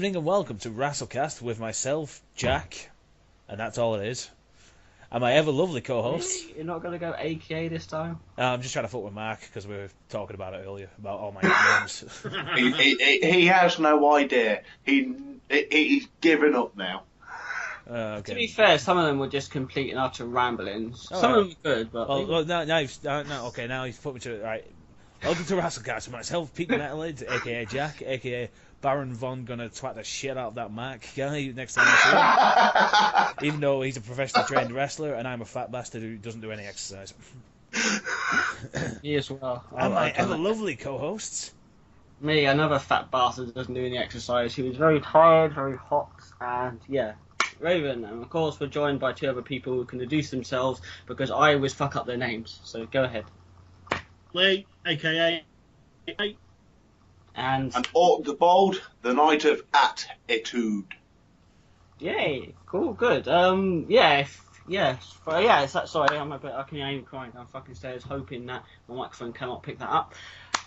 evening and welcome to Wrassle Cast with myself, Jack, and that's all it is. And my ever lovely co-host. Really? You're not going to go AKA this time? I'm just trying to fuck with Mark because we were talking about it earlier, about all my names. He has no idea. He's given up now. To be fair, some of them were just complete and utter ramblings. Some of them were good, but... Well, now he's put me to... Right. Welcome to Wrassle Cast with myself, Pete Metalhead, a.k.a. Jack, a.k.a. Baron Von gonna twat the shit out of that Mark guy next time I see him. Even though he's a professionally trained wrestler and I'm a fat bastard who doesn't do any exercise. Me as well. And my ever lovely co-hosts. Me, another fat bastard who doesn't do any exercise. He was very tired, very hot, and yeah. Raven, and of course we're joined by two other people who can introduce themselves because I always fuck up their names. So go ahead. Lee, a.k.a. And Orc the Bold, the Knight of Attitude. Yay, cool, good. Sorry, I'm a bit. I can hear you crying down fucking stairs, hoping that my microphone cannot pick that up.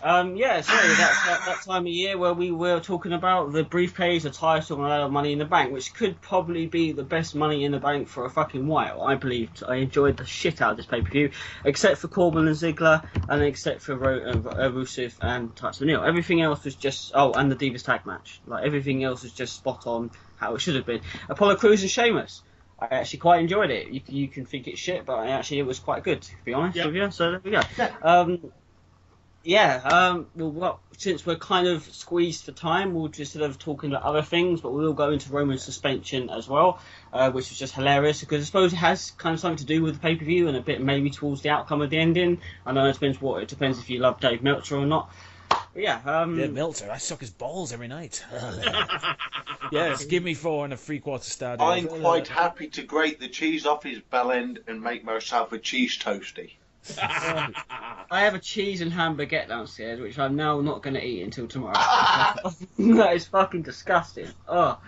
Sorry, that's that time of year where we were talking about the briefcase, the title, and a lot of money in the bank, which could probably be the best money in the bank for a fucking while. I believed. I enjoyed the shit out of this pay-per-view, except for Corbin and Ziggler, and except for Rusev and Tyson O'Neil. Everything else was just and the Divas tag match. Like everything else was just spot on how it should have been. Apollo Crews and Sheamus. I actually quite enjoyed it. You can think it's shit, but it was quite good, to be honest with you. So there we go. Well, since we're kind of squeezed for time, we'll just sort of talk about other things, but we'll go into Roman suspension as well, which was just hilarious because I suppose it has kind of something to do with the pay-per-view and a bit maybe towards the outcome of the ending. I know it depends if you love Dave Meltzer or not. But yeah, Meltzer, I suck his balls every night. Yes, give me 4 and a 3/4 star. I'm quite happy to grate the cheese off his bell end and make myself a cheese toasty. I have a cheese and ham baguette downstairs, which I'm now not going to eat until tomorrow. That is fucking disgusting. Oh,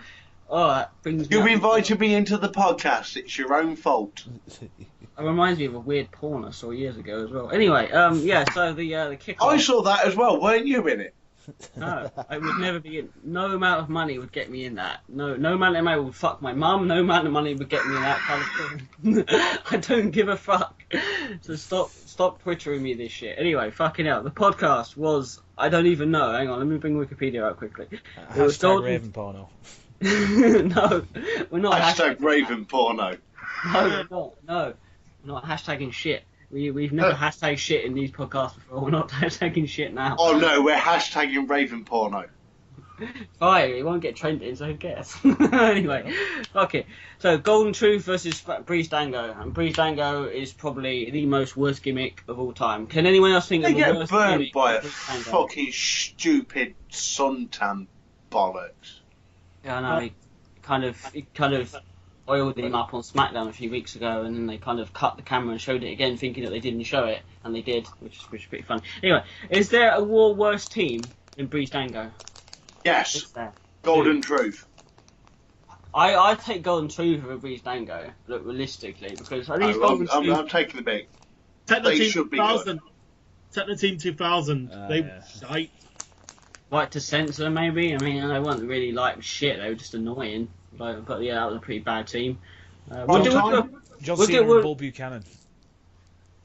that brings me. You invited me into the podcast. It's your own fault. It reminds me of a weird porn I saw years ago as well. Anyway, so the kickoff. I saw that as well. Weren't you in it? No, I would never be in. No amount of money would get me in that. No amount of money would fuck my mum. No amount of money would get me in that kind of thing. I don't give a fuck. So stop twittering me this shit. Anyway, fucking hell. The podcast was. I don't even know. Hang on, let me bring Wikipedia out quickly. It was Raven Porno. No, we're not. Hashtag Raven Porno. No, we're not. No, we're not hashtagging shit. We've never hashtagged shit in these podcasts before. We're not hashtagging shit now. Oh no, we're hashtagging Raven Porno. Fine, it won't get trending, so who cares? Anyway, okay. So Golden Truth versus Breezango, and Breezango is probably the most worst gimmick of all time. Can anyone else think They of the get worst burned gimmick by a of Breezango? fucking stupid suntan bollocks. Yeah, I know. He kind of oiled him up on SmackDown a few weeks ago, and then they kind of cut the camera and showed it again, thinking that they didn't show it, and they did, which is pretty fun. Anyway, is there a worse team than Breezango? Yes. Golden Truth. I take Golden Truth over Breezango, look, realistically, because at least Golden Truth... I'm taking the bait. Techno They Team should be 2000. Techno Team 2000. Shite. Right to censor, maybe. I mean, they weren't really like shit. They were just annoying. But yeah, that was a pretty bad team. John Cena and Bull Buchanan.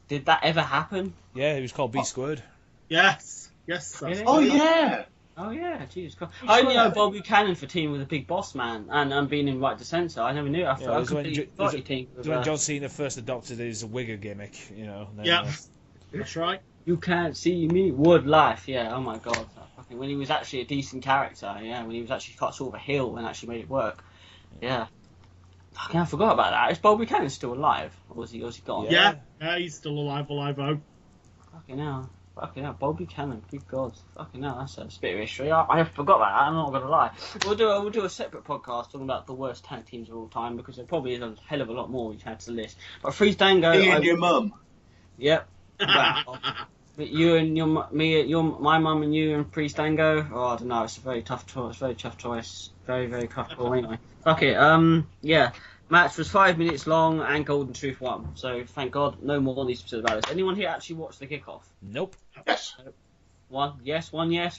Did that ever happen? Yeah, he was called B Squared. Yes. Really? Oh yeah. Oh yeah, Jesus Christ. I only know Bob Buchanan for teaming with a big boss man and being in Right to Censor. I never knew. I completely forgot your team. When John Cena first adopted his wigger gimmick, you know. That's right. You can't see me. Wood life. Yeah. Oh my God. When he was actually a decent character. Yeah. When he was actually sort of a heel and actually made it work. Yeah. I forgot about that. Is Bob Buchanan still alive? Or was he gone? Yeah, he's still alive, oh. Fucking hell, Bob Buchanan, good God. Fucking hell, that's a bit of history. I forgot that, I'm not going to lie. We'll do a separate podcast talking about the worst tag teams of all time, because there probably is a hell of a lot more we had to list. But Breezango... Me and your mum. Yep. You and my mum and you and Breezango. Oh, I don't know. It's a very tough choice. Very tough call. Anyway, fuck it. Yeah. Match was 5 minutes long and Golden Truth won. So thank God, no more needs to be said about this. Anyone here actually watched the kickoff? Nope. Yes. One yes.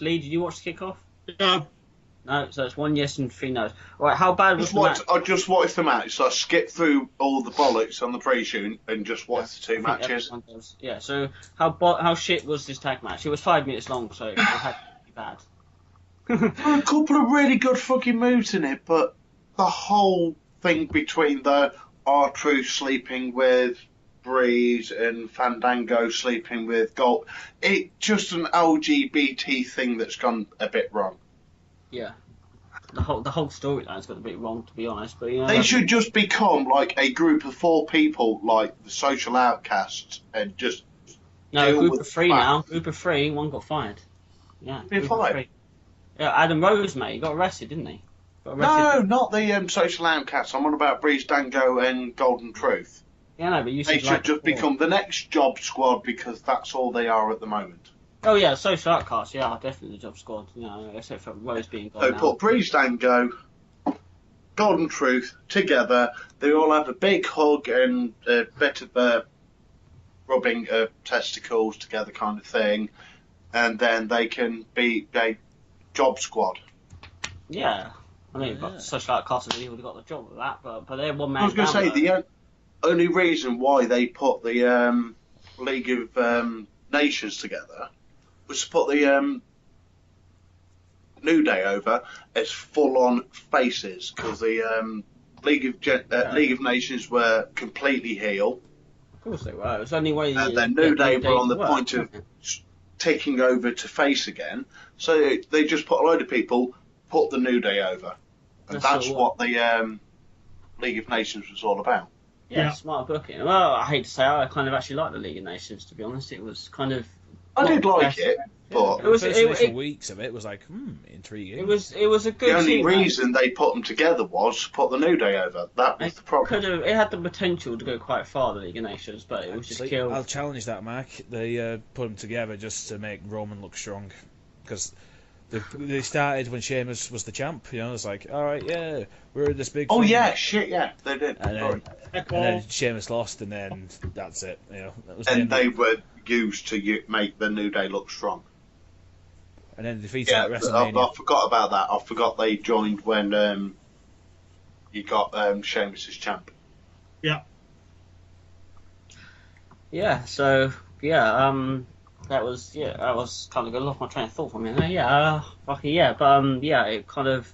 Lee, did you watch the kickoff? No. No, so it's 1 yes and 3 no's. Right, how bad was the match? I just watched the match, so I skipped through all the bollocks on the pre-show and just watched the two matches. Yeah, so how shit was this tag match? It was 5 minutes long, so it had to be bad. There were a couple of really good fucking moves in it, but the whole thing between the R-Truth sleeping with Breeze and Fandango sleeping with Gold, it's just an LGBT thing that's gone a bit wrong. Yeah. The whole storyline's got a bit wrong, to be honest. But they should just become like a group of 4 people, like the Social Outcasts, and just group of 3 now. Group of 3, 1 got fired. Yeah. Group of 5. Yeah, Adam Rose, mate, he got arrested, didn't he? No, not the Social Outcasts. I'm on about Breeze, Dango, and Golden Truth. Yeah, no, but you they should just become the next Job Squad because that's all they are at the moment. Oh yeah, Social Outcasts, yeah, definitely the Job Squad. You know, except for Rose being gone. So put Breeze, Dango, Golden Truth together. They all have a big hug and a bit of rubbing testicles together, kind of thing, and then they can be a Job Squad. Yeah, I mean, but Social Outcasts have really got the job of that, but they're one man. I was going to say the only reason why they put the League of Nations together was to put the New Day over as full-on faces, because the League of Nations were completely heel. Of course they were. It was the only way. And then New Day were on the point of taking over to face again, so they just put a load of people, put the New Day over, and that's what the League of Nations was all about. Yeah, smart booking. Well, I hate to say, I kind of actually liked the League of Nations, to be honest. It was kind of. I did like it, but the first initial weeks of it was like, intriguing. It was a good. The only reason they put them together was to put the New Day over. That was the problem. It had the potential to go quite far, the League of Nations, but it was just killed. I'll challenge that, Mark. They put them together just to make Roman look strong, because they started when Sheamus was the champ. You know, it's like, all right, yeah, we're this big. Oh yeah, shit, yeah, they did. And then Sheamus lost, and then that's it. You know, that was they were used to make the New Day look strong. And then defeated at WrestleMania. I forgot about that. I forgot they joined when you got Sheamus as champ. Yeah. Yeah. So that was kind of good. I lost my train of thought from it. It kind of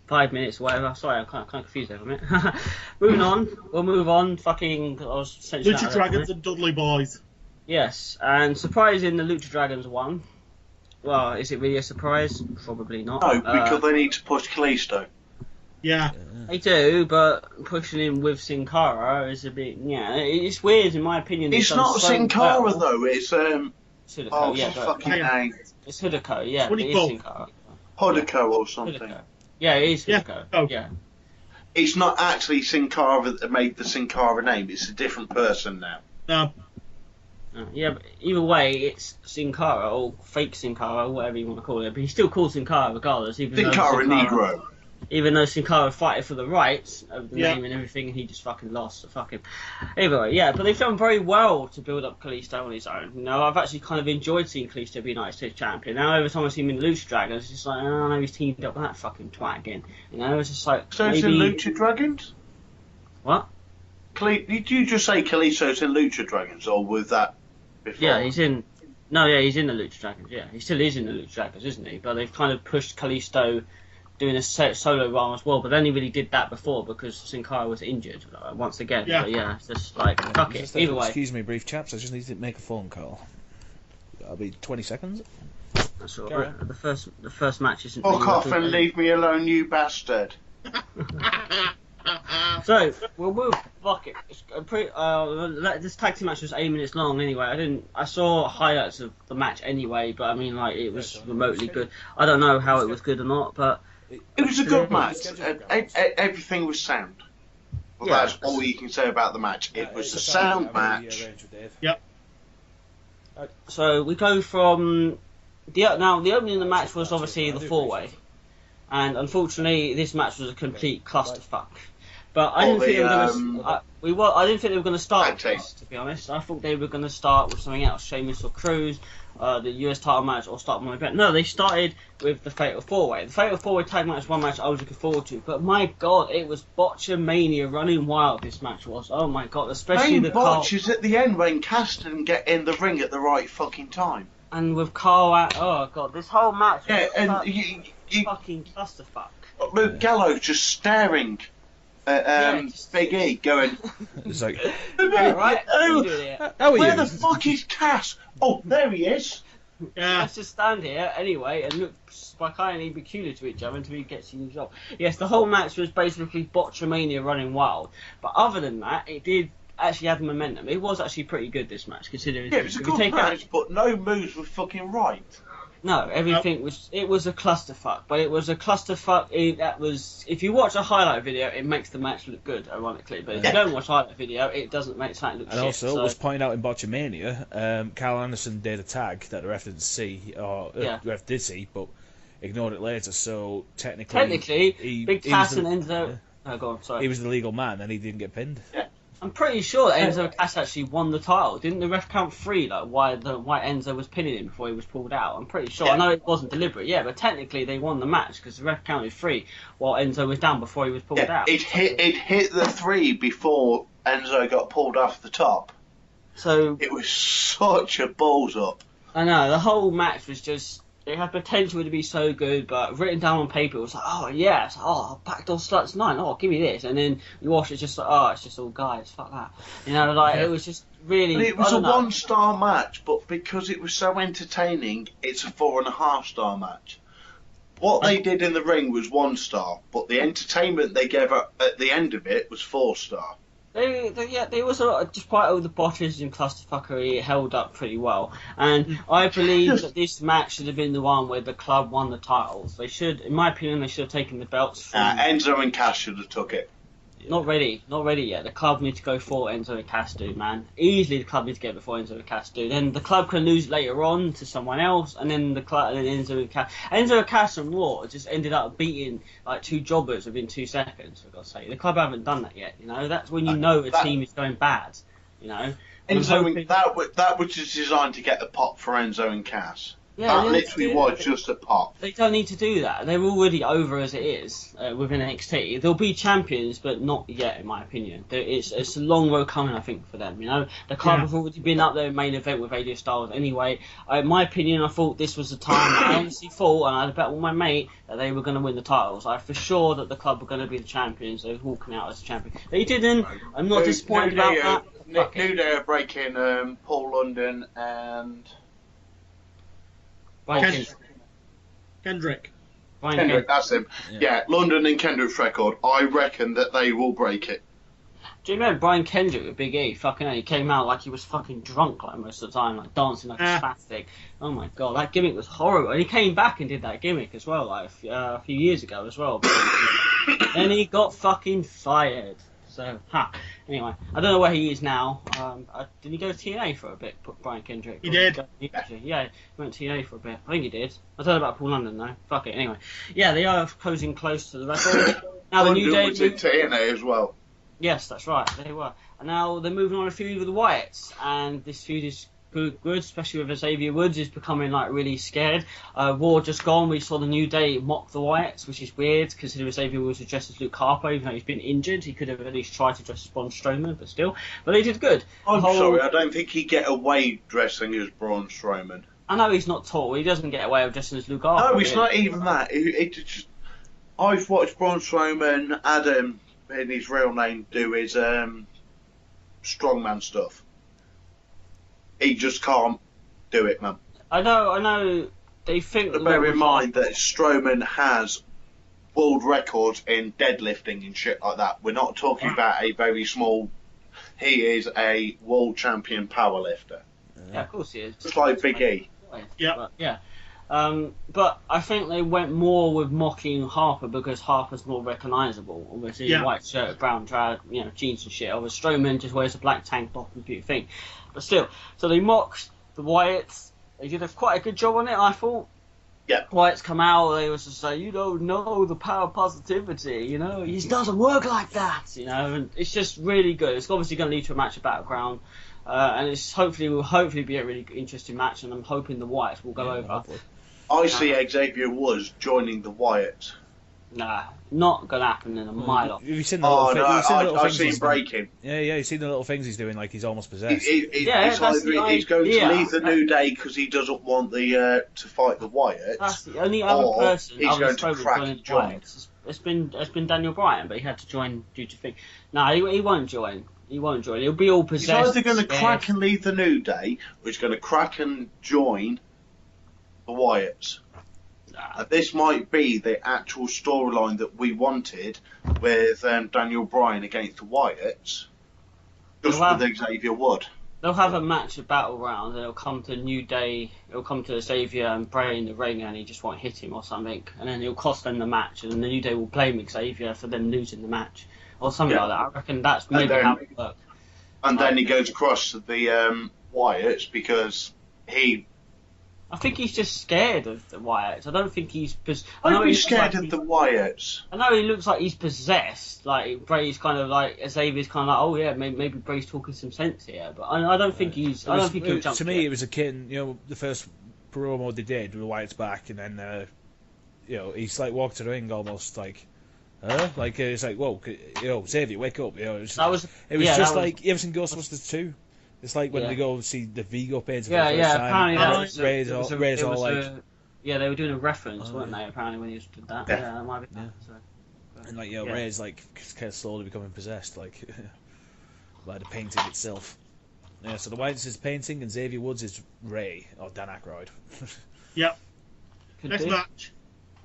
5 minutes or whatever. Sorry, I'm kind of confused there for a minute. Moving on. We'll move on. Lucha Dragons and Dudley Boys. Yes, and surprising, the Lucha Dragons won. Well, is it really a surprise? Probably not. No, because they need to push Kalisto. Yeah. They do, but pushing him with Sin Cara is a bit... Yeah, it's weird in my opinion. It's not Sin Cara, though. It's... Hideko, fucking name. It's Hideko, yeah. It is Sin Cara. Hideko or something. Hideko. Yeah, it is Hideko. Yeah. It's not actually Sin Cara that made the Sin Cara name. It's a different person now. No. Yeah, but either way, it's Sin Cara, or fake Sin Cara, whatever you want to call it. But he's still called Sin Cara regardless. Sin Cara Negro. Even though Sin Cara fighted for the rights of the name and everything, and he just fucking lost. So fucking. Anyway, yeah, but they've done very well to build up Kalisto on his own. You know, I've actually kind of enjoyed seeing Kalisto be United States champion. Now, every time I see him in Lucha Dragons, it's just like, oh no, he's teamed up with that fucking twat again. You know, it's just like. So maybe... it's in Lucha Dragons? What? Did you just say Kalisto's in Lucha Dragons, or was that before? Yeah, he's in. No, yeah, he's in the Lucha Dragons. Yeah, he still is in the Lucha Dragons, isn't he? But they've kind of pushed Kalisto doing a solo run as well. But they only really did that before because Sin Cara was injured once again. Yeah. But yeah, it's just like fuck it. Either way. Excuse me, brief chaps. I just need to make a phone call. That'll be 20 seconds. That's all right. The first match isn't. Fuck off and leave me alone, you bastard. So we'll move. Fuck it. This tag team match was 8 minutes long anyway. I saw highlights of the match anyway, but I mean, like, it was remotely good. I don't know how it was good or not, but it was a good match. Everything was sound. Well, Yeah. that's all you can say about the match. It was a sound match. Yep. so we go from the opening of the match was obviously the 4-way, and unfortunately this match was a complete clusterfuck. But I Or didn't think they were the, going to. I didn't think they were going to start tag with team. this, to be honest. I thought they were going to start with something else, Sheamus or Cruz, the US title match, or start one event. No, they started with the Fatal 4-Way. The Fatal 4-Way tag match was one match I was looking forward to, but my God, it was Botchamania running wild. This match was. Oh my God, especially Main the botch is at the end when Cass didn't get in the ring at the right fucking time. and with Carl out. Oh God, this whole match was Yeah, and such fucking clusterfuck. Luke Gallows just staring at Big E, going, It's like, Right? Oh, You do it. how are "Where you? the fuck is Cass? Oh, there he is." Yeah. Let's just stand here anyway and look spikingly peculiar to each other until he gets in the job. Yes, the whole match was basically Botchamania running wild. But other than that, it did actually have momentum. It was actually pretty good, this match, considering. Yeah, it was a if you good take out- match, but no moves were fucking right. No, everything was. It was a clusterfuck, but it was a clusterfuck that was. If you watch a highlight video, it makes the match look good, ironically. But if you don't watch a highlight video, it doesn't make something look And shit. also, so. was pointed out in Botchamania, Carl Anderson did a tag that the ref didn't see, or Yeah. the ref did see, but ignored it later. So technically, Big Cass was and the- Enzo. Oh, go on, sorry. he was the legal man, and he didn't get pinned. I'm pretty sure that Enzo Cass actually won the title. Didn't the ref count 3? Like why Enzo was pinning him before he was pulled out? I'm pretty sure. I know it wasn't deliberate, yeah, but technically they won the match because the ref counted 3 while Enzo was down before he was pulled Yeah, out. it hit the 3 before Enzo got pulled off the top. So It was such a balls up. I know the whole match was just. It had potential to be so good, but written down on paper it was like, oh yes, oh backdoor sluts 9, oh give me this, and then you watch it just like, oh it's just all guys, fuck that, you know, like it was just really. And it was I a don't know. 1-star match, but because it was so entertaining, it's a 4.5-star match. What they did in the ring was 1-star, but the entertainment they gave at the end of it was 4-star. There was a lot of, despite all the botches and clusterfuckery, it held up pretty well. And I believe that this match should have been the one where the club won the titles. They should, in my opinion, they should have taken the belts from... Enzo and Cass should have took it. Not ready yet. The club need to go for Enzo and Cass do, man. Easily the club need to get before Enzo and Cass do. Then the club can lose later on to someone else, and then the club, and then Enzo and Cass and Raw just ended up beating like 2 jobbers within 2 seconds. For God's sake, the club haven't done that yet. You know, that's when you know a team is going bad. You know, That was just designed to get the pop for Enzo and Cass. Yeah, That they literally do. was just a pop. They don't need to do that. They're already over as it is within NXT. They'll be champions, but not yet, in my opinion. It's a long road coming, I think, for them. You know, the club have already been up there in main event with AJ Styles anyway. In my opinion, I thought this was the time. I honestly thought, and I had a bet with my mate, that they were going to win the titles. I for sure that the club were going to be the champions. They were walking out as champions. They didn't. I'm not disappointed about that. New Day are breaking Paul London and Brian Kendrick. Kendrick. That's him. Yeah, London and Kendrick's record. I reckon that they will break it. Do you remember Brian Kendrick with Big E? Fucking hell, he came out like he was fucking drunk like most of the time, like dancing like a spastic. Oh my god, that gimmick was horrible. And he came back and did that gimmick as well, like a few years ago as well. Then he got fucking fired. So, anyway, I don't know where he is now. Did he go to TNA for a bit, Brian Kendrick? He did. Yeah, he went to TNA for a bit. I think he did. I don't know about Paul London though. Fuck it. Anyway, yeah, they are closing close to the record. Now the New Day was in TNA as well. Yes, that's right. They were. And now they're moving on a feud with the Wyatts, and this feud is good, especially with Xavier Woods is becoming like really scared. Raw just gone, we saw the New Day mock the Wyatts, which is weird considering Xavier Woods was dressed as Luke Harper, even though he's been injured. He could have at least tried to dress as Braun Strowman, but still. But they did good. I'm sorry, I don't think he'd get away dressing as Braun Strowman. I know he's not tall. He doesn't get away with dressing as Luke Harper. No, it's not even that. I've watched Braun Strowman, Adam, in his real name, do his strongman stuff. He just can't do it, man. I know. They think. Bear in mind that Strowman has world records in deadlifting and shit like that. We're not talking about a very small. He is a world champion powerlifter. Yeah, of course he is. Just like Big E. Yeah. But I think they went more with mocking Harper because Harper's more recognisable. Obviously, white shirt, brown drag, jeans and shit. Obviously, Strowman just wears a black tank top and beautiful thing. But still, so they mocked the Wyatts. They did quite a good job on it, I thought. Yeah. Wyatt's come out, they was just like, you don't know the power of positivity, you know, it doesn't work like that, you know, and it's just really good. It's obviously going to lead to a match at Battleground, and it's will hopefully be a really interesting match, and I'm hoping the Wyatts will go over. Hopefully. I see Xavier Woods joining the Wyatts. Nah, not going to happen in a mile off. Have you seen the little Oh, thi- no, have you seen the little I've things seen he's breaking. Yeah, you've seen the little things he's doing, like he's almost possessed. Yeah, that's the He's going to idea. leave the New Day because he doesn't want the to fight the Wyatts. That's the only other Or person he's I've going to spoken crack joining and the join. Wyatts. It's been Daniel Bryan, but he had to join due to thing. No, he won't join. He won't join. He'll be all He's possessed. either going to scared. crack and leave the New Day, or he's going to crack and join the Wyatts. Nah. This might be the actual storyline that we wanted with Daniel Bryan against the Wyatts, just Well, with Xavier Wood. They'll have a match at Battleground, and it'll come to New Day. It'll come to Xavier and Bray in the ring, and he just won't hit him or something, and then it'll cost them the match, and then the New Day will blame Xavier for them losing the match or something Yeah. like that. I reckon that's maybe then- how it works. And then he goes across to the Wyatts because I think he's just scared of the Wyatts. I don't think he's. I I'd know be he looks scared like of the Wyatts. I know he looks like he's possessed. Like Bray's kind of like Xavier's kind of like, oh yeah, maybe Bray's talking some sense here. But I don't think he's. I don't think he'll jump. To me, it was akin. The first promo they did with Wyatt's back, and then he's like walked to the ring almost like, like it's like, whoa, Xavier, wake up. It was just like you ever seen Ghostbusters 2? It's like when they go see the Vigo painting for the first time. Apparently Ray's all like, they were doing a reference, weren't they? Apparently when he did that. Yeah. Yeah, that might be that. Yeah. So. and like Ray's like kind of slowly becoming possessed, like by the painting itself. Yeah, so the Wyatts is painting, and Xavier Woods is Ray or Dan Aykroyd. Yep. Could Next be. match.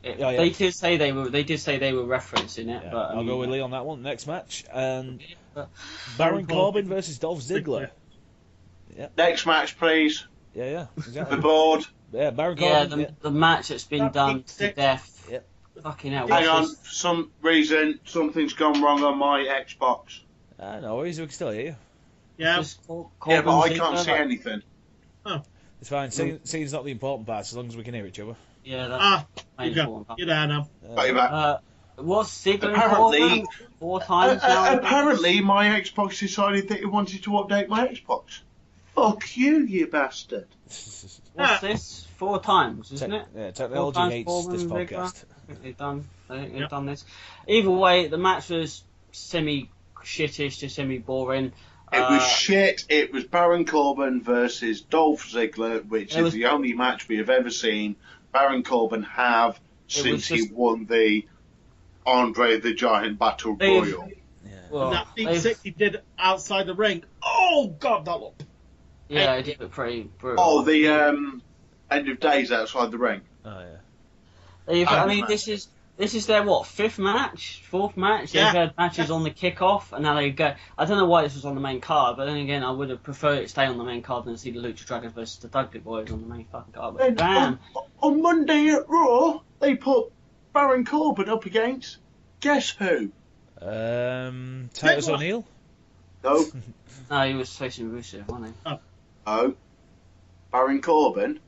Yeah. They did say they were. They did say they were referencing it, Yeah, but I'll go with Lee on that one. Next match, and but- Baron Corbin versus Dolph Ziggler. Next match, please. Yeah, The exactly. board. Yeah, Baron Yeah, Corbin. the match that's been That done big to stick. death. Yep. Fucking hell. Hang on, what's for some reason something's gone wrong on my Xbox. No worries, we can still hear you. Yeah. this? Yeah, but I Corbin can't Ziggler, see like- anything. It's fine. Seeing's not the important part, as long as we can hear each other. Yeah, that's Ah, main you important go. part. You're there now. Got you back. Was Ziggler Apparently- Corbin 4 times now? Apparently, my Xbox decided that it wanted to update my Xbox. Fuck you, you bastard. What's this? 4 times, isn't it? Yeah, 4 technology times hates Corbin, this Ziggler. podcast. I think they've Yep. done this. Either way, the match was semi-shittish to semi-boring. It was shit. It was Baron Corbin versus Dolph Ziggler, which It is was- the only match we have ever seen Baron Corbin have since he just- won the Andre the Giant Battle They've- Royal. Yeah. Well, That deep they've- six he did outside the ring. Oh god, that looked. yeah, it did look pretty brutal. Oh, the end of days outside the ring. Oh yeah. I mean, this is their what, 5th match, 4th match. Yeah. They've had matches on the kickoff, and now they go. I don't know why this was on the main card, but then again, I would have preferred it to stay on the main card than see the Lucha Dragons versus the Dudley Boys on the main fucking card. But Then damn, on Monday at Raw, they put Baron Corbin up against guess who? Titus O'Neil. No, no, he was facing Rusev, wasn't he? no. Baron Corbin.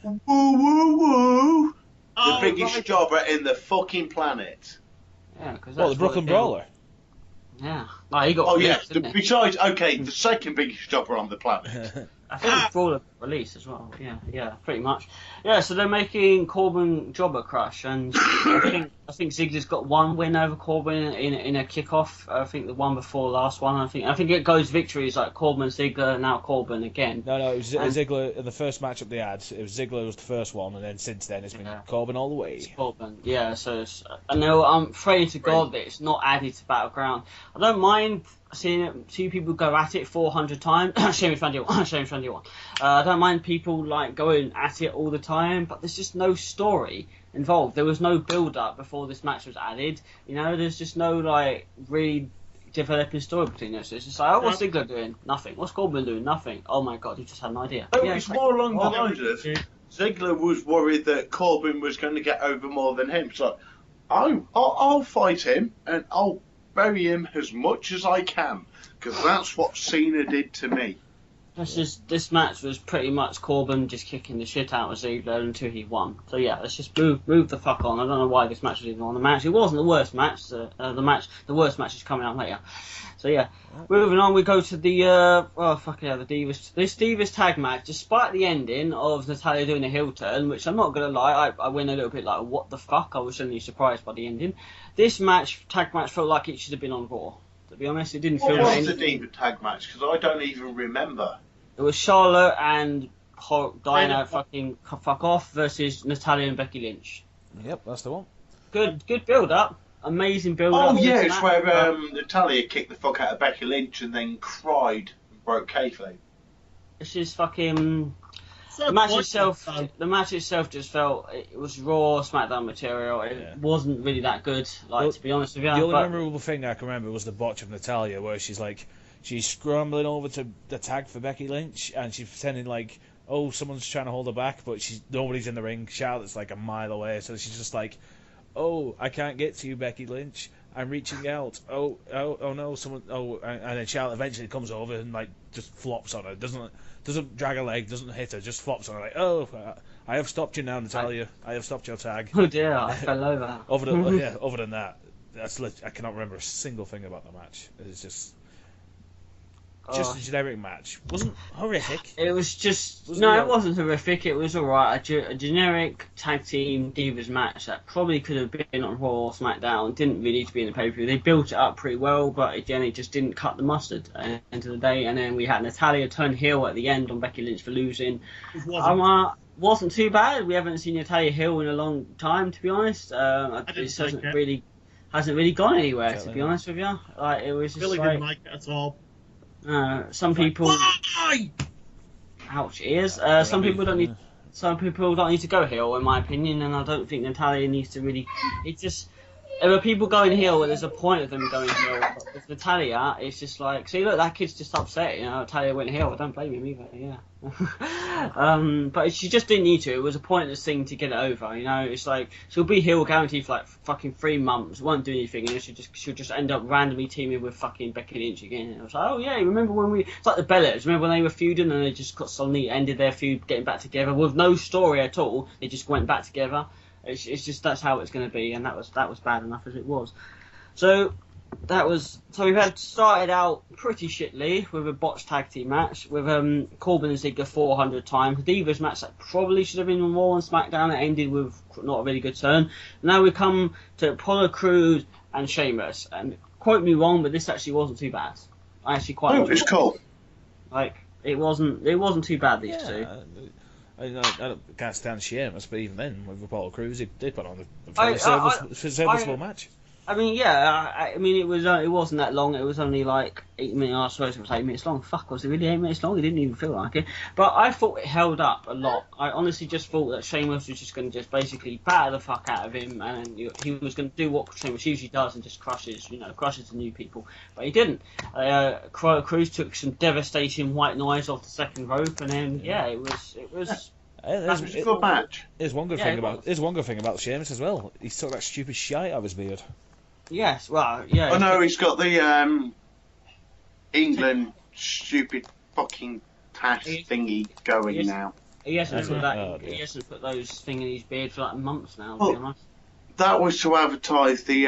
Woo woo woo! The Oh, biggest right. jobber in the fucking planet. Yeah, because Well, the Brooklyn Brawler. Yeah, no, he got. Oh released, yeah. didn't he? Besides, okay, the second biggest jobber on the planet. I think it's Brawler release as well. Yeah, pretty much. Yeah, so they're making Corbin Jobber Crush, and I think Ziggler's got 1 win over Corbin in a kickoff. I think the one before last one. I think it goes victories like Corbin, Ziggler, now Corbin again. No, it was And- Ziggler in the first matchup they had. It was Ziggler was the first one, and then since then it's been Yeah. Corbin all the It's way. Corbin. Yeah, so I know I'm praying to God that it's not added to Battleground. I don't mind seeing people go at it 400 times. Sheamus Randy Orton. Sheamus Randy Orton. I don't mind people like going at it all the time, but there's just no story involved. There was no build up before this match was added. You know, there's just no like really developing story between us. It's just like, oh, what's Ziggler doing? Nothing. What's Corbin doing? Nothing. Oh my God, you just had an idea. Oh, Yeah, it's like, more along the oh, lines of Ziggler was worried that Corbin was going to get over more than him. So I'll fight him and I'll bury him as much as I can because that's what Cena did to me. This match was pretty much Corbin just kicking the shit out of Ziggler until he won. So yeah, let's just move the fuck on. I don't know why this match was even on the match. It wasn't the worst match. The worst match is coming up later. So yeah, moving on, we go to the the Divas. This Divas tag match, despite the ending of Natalya doing a heel turn, which I'm not gonna lie, I went a little bit like, what the fuck? I was suddenly surprised by the ending. This tag match felt like it should have been on Raw. To be honest, it didn't feel What like was the Diva tag match? Because I don't even remember. It was Charlotte and Diana fucking fuck off versus Natalya and Becky Lynch. Yep, that's the one. Good build up. Amazing build up. Oh yeah, it's where Natalya kicked the fuck out of Becky Lynch and then cried and broke kayfabe. This is fucking. The match itself just felt it was raw SmackDown material. It wasn't really that good. To be honest with you. The only memorable thing I can remember was the botch of Natalya, where she's scrambling over to the tag for Becky Lynch, and she's pretending like, oh, someone's trying to hold her back, but nobody's in the ring. Charlotte's like a mile away, so she's just like, oh, I can't get to you, Becky Lynch. I'm reaching out. Oh no, someone. Oh, and then Charlotte eventually comes over and like just flops on her. Doesn't drag her leg, doesn't hit her, just flops on her like, oh, I have stopped you now, Natalya. I have stopped your tag. Oh dear, I fell over. Other than that, I cannot remember a single thing about the match. It's just a generic match. Wasn't horrific. It was just it wasn't horrific. It was alright. A generic tag team Divas match that probably could have been on Raw or SmackDown. Didn't really need to be in the pay-per-view. They built it up pretty well, but again, it just didn't cut the mustard at the end of the day. And then we had Natalya turn heel at the end on Becky Lynch for losing. Wasn't too bad. We haven't seen Natalya heel in a long time, to be honest. It hasn't really gone anywhere, to be honest with you. Like, it was just didn't like it at all. Some people. Why? Ouch ears. Some people don't need to go heel, in my opinion, and I don't think Natalya needs to really. It's just there are people going heel, and there's a point of them going heel. But with Natalya, it's just like, see, look, that kid's just upset. You know, Natalya went heel. I don't blame him either. Yeah. But she just didn't need to. It was a pointless thing to get it over. You know, it's like she'll be heel guaranteed for like fucking 3 months, won't do anything, and she'll just end up randomly teaming with fucking Becky Lynch again. And I was like, oh yeah, remember when it's like the Bellas? Remember when they were feuding and they just got suddenly ended their feud, getting back together with no story at all? They just went back together. It's just that's how it's going to be, and that was bad enough as it was. So we've started out pretty shittily with a botched tag team match with Corbin and Ziggler 400 times. The Divas match that probably should have been on Raw and SmackDown. It ended with not a really good turn. Now we come to Apollo Crews and Sheamus, and quote me wrong, but this actually wasn't too bad. I actually quite enjoyed it. It's cool. Like it wasn't too bad, these two. I can't stand Sheamus, but even then, with Apollo Crews, they put on a serviceable match. I mean, yeah. I mean, it wasn't that long. It was only like 8 minutes. I suppose it was 8 minutes long. Fuck, was it really 8 minutes long? It didn't even feel like it. But I thought it held up a lot. I honestly just thought that Sheamus was just going to just basically batter the fuck out of him, and he was going to do what Sheamus usually does and just crushes the new people. But he didn't. Crews took some devastating white noise off the second rope, and then it was. That was a good match. There's one good thing about Sheamus as well. He took that stupid shite out of his beard. Yes, well, yeah. I know he's got the England stupid fucking tash thingy going now. He hasn't put those things in his beard for like months now. To be honest. That was to advertise the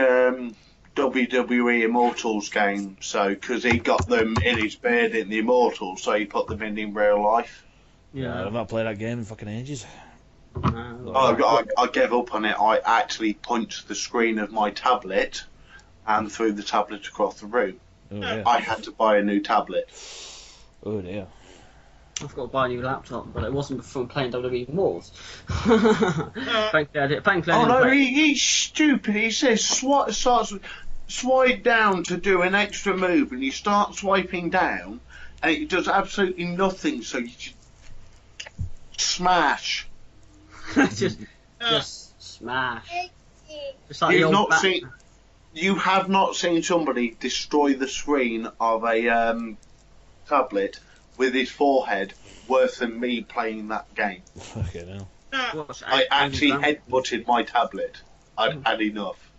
WWE Immortals game, so because he got them in his beard in the Immortals, so he put them in real life. Yeah, I've not played that game in fucking ages. I gave up on it. I actually punched the screen of my tablet and threw the tablet across the room. Oh, yeah. I had to buy a new tablet. Oh dear. I've got to buy a new laptop, but it wasn't from playing WWE Immortals. Thankfully, oh no, he's stupid. He says swipe down to do an extra move, and you start swiping down, and it does absolutely nothing. So you just smash. just smash. Just like you have not seen somebody destroy the screen of a tablet with his forehead worse than me playing that game. Fucking hell. I actually headbutted my tablet. I've had enough.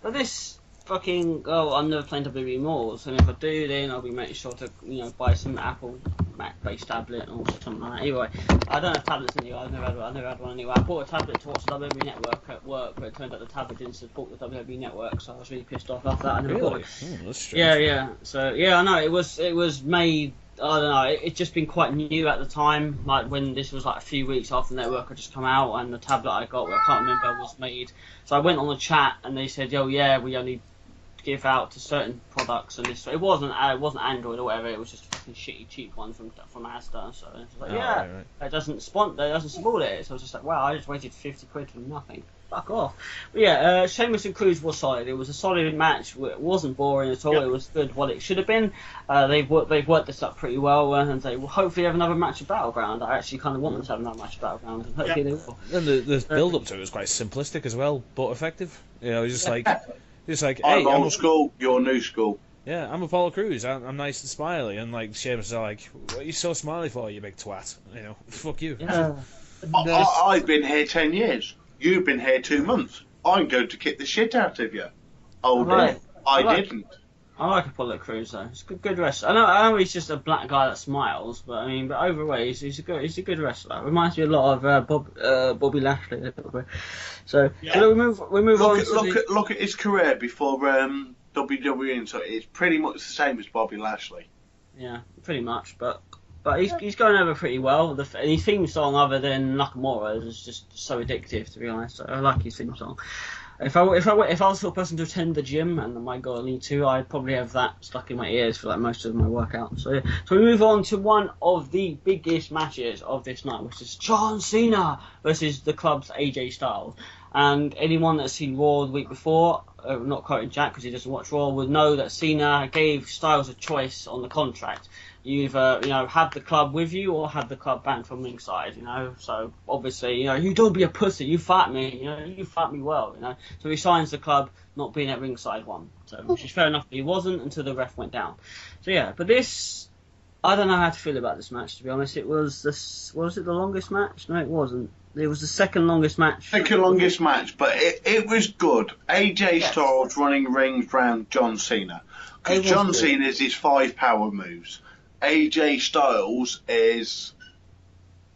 But this fucking I'm never playing WWE Immortals, and if I do, then I'll be making sure to buy some Apple Mac-based tablet or something like that. Anyway, I don't have tablets anyway. I've never had one anyway. I bought a tablet to watch the WWE Network at work, but it turned out the tablet didn't support the WWE Network, so I was really pissed off after that. I never bought it. That's strange. Yeah. So I know it was made. I don't know. It's just been quite new at the time. Like when this was like a few weeks after the network had just come out, and the tablet I got, I can't remember, was made. So I went on the chat, and they said, "Oh yeah, we only give out to certain products." And this, it wasn't Android or whatever. It was just a fucking shitty cheap one from Asda. So it's like, right. It doesn't support it. So I was just like, wow, I just waited 50 quid for nothing. Fuck off. But yeah, Sheamus and Cruz was solid. It was a solid match. It wasn't boring at all. Yep. It was good what it should have been. They've worked this up pretty well, and they will hopefully have another match at Battleground. I actually kind of want them to have another match at Battleground, and hopefully they will. And the build up to it was quite simplistic as well, but effective. You know, just like, hey, I'm old school, you're new school. Yeah, I'm Apollo Crews. I'm nice and smiley, and like Sheamus is like, "What are you so smiley for, you big twat?" You know, fuck you. Yeah. I've been here 10 years. You've been here 2 months. I'm going to kick the shit out of you. Oh, right. I didn't. I like Apollo Crews though. He's a good wrestler. I know he's just a black guy that smiles, but overall he's a good wrestler. Reminds me a lot of Bobby Lashley a little bit. So we move on. Look at his career before WWE, and so it's pretty much the same as Bobby Lashley. Yeah, pretty much, but he's going over pretty well. And his theme song, other than Nakamura, is just so addictive. To be honest, I like his theme song. If I was the sort of person to attend the gym and my God, I need to, I'd probably have that stuck in my ears for like most of my workout. So we move on to one of the biggest matches of this night, which is John Cena versus the club's AJ Styles. And anyone that's seen Raw the week before, not quoting Jack because he doesn't watch Raw, would know that Cena gave Styles a choice on the contract. You either, have the club with you or have the club banned from ringside, So obviously, you don't be a pussy. You fight me, you fight me well, So he signs the club not being at ringside one. So which is fair enough, but he wasn't until the ref went down. So yeah, but this, I don't know how to feel about this match, to be honest. Was it the longest match? No, it wasn't. It was the second longest match. Second longest match, but it was good. AJ Styles running rings round John Cena. Because John Cena is his 5 power moves. AJ Styles is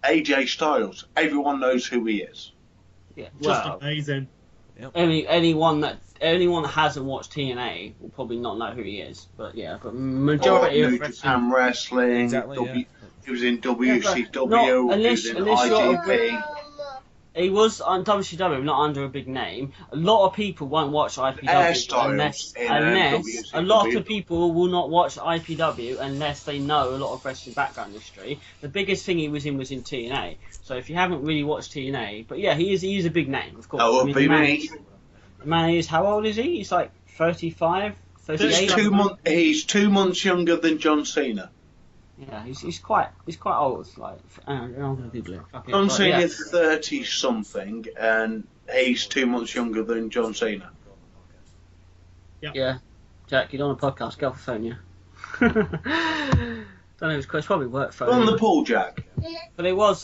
AJ Styles. Everyone knows who he is. Yeah, just amazing. Yep. Anyone that hasn't watched TNA will probably not know who he is. But majority of Japan wrestling. Exactly. He was in WCW. Unless he was in IGP. He was on WCW, not under a big name. A lot of people won't watch IPW unless a lot of people will not watch IPW unless they know a lot of wrestling background history. The biggest thing he was in TNA. So if you haven't really watched TNA, but yeah, he is a big name, of course. Oh, the man is, how old is he? He's like 35, 38. He's 2 months younger than John Cena. Yeah, he's quite old. Like, I'm gonna Google it. John Cena's 30 something, and he's 2 months younger than John Cena. Yeah, Jack, you're on a podcast. Get off the phone, yeah. Don't know. It's probably work phone. On the pool, Jack. But it was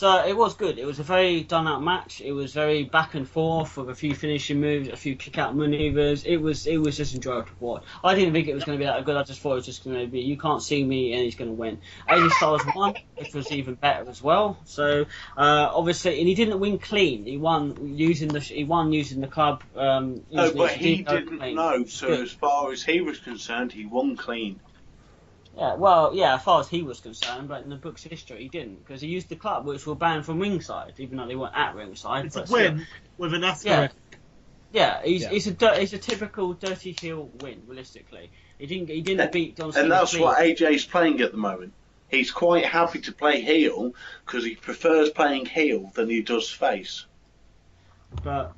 good. It was a very done out match. It was very back and forth with a few finishing moves, a few kick out maneuvers. It was just enjoyable to watch. I didn't think it was going to be that good. I just thought it was just going to be, you can't see me and he's going to win. AJ Styles won, which was even better as well. So obviously, and he didn't win clean. He won using the club. But he didn't know. So as far as he was concerned, he won clean. Yeah, well, yeah, as far as he was concerned, but in the book's history, he didn't, because he used the club, which were banned from ringside, even though they weren't at ringside. It's a win with an asterisk. Yeah, he's a typical dirty heel win, realistically. He didn't beat John Cena. And that's what AJ's playing at the moment. He's quite happy to play heel, because he prefers playing heel than he does face. But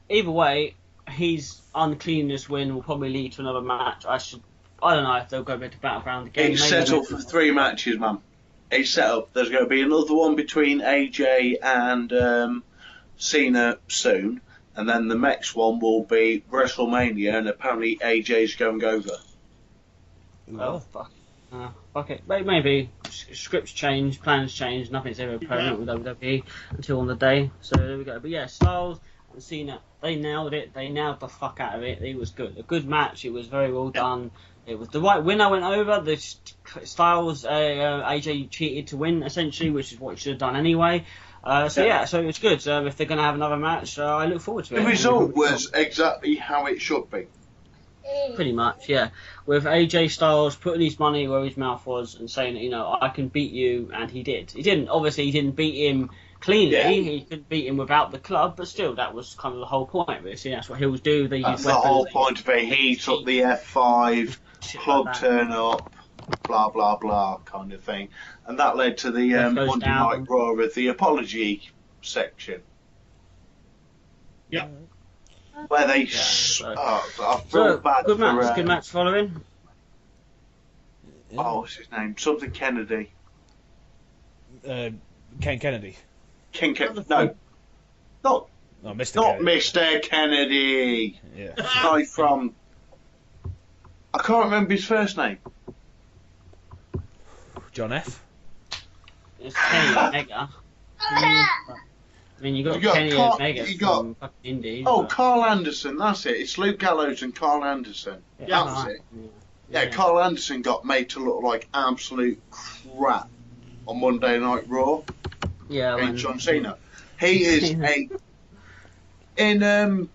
either way, his uncleanness win will probably lead to another match. I don't know if they'll go back to Battleground again. It's set up for 3 matches, man. It's set up. There's going to be another one between AJ and Cena soon, and then the next one will be WrestleMania, and apparently AJ's going over. Oh, fuck. Okay, maybe scripts change, plans change, nothing's ever permanent with WWE until on the day. So there we go. But yeah, Styles and Cena, they nailed it. They nailed the fuck out of it. It was good. A good match. It was very well done. It was the right winner went over. The Styles, AJ cheated to win essentially, which is what he should have done anyway. So it was good. If they're going to have another match, I look forward to it. The result was exactly how it should be. Pretty much, yeah. With AJ Styles putting his money where his mouth was and saying, you know, I can beat you, and he did. He didn't beat him cleanly. Yeah. He could beat him without the club, but still, that was kind of the whole point of it. See, that's what heels do. They That's use the weapons. whole point of it. He took the F5, Shit club like that. turn up, blah, blah, blah kind of thing. And that led to the Left goes Monday down. Night Raw with the apology section. Yeah. Where they... so- I feel So, bad good for... match. Good match following. Oh, what's his name? Something Kennedy. Ken Kennedy. King Kennedy. No. Not Mr. Not Kennedy. Mr. Kennedy. Yeah. The guy from... I can't remember his first name. John F. It's Kenny Omega. I mean, you got Kenny Omega from fucking Indies. Oh, but- Carl Anderson, that's it. It's Luke Gallows and Carl Anderson. Yeah, That was it. Yeah. Yeah, Carl Anderson got made to look like absolute crap on Monday Night Raw Yeah, against John Cena. He is in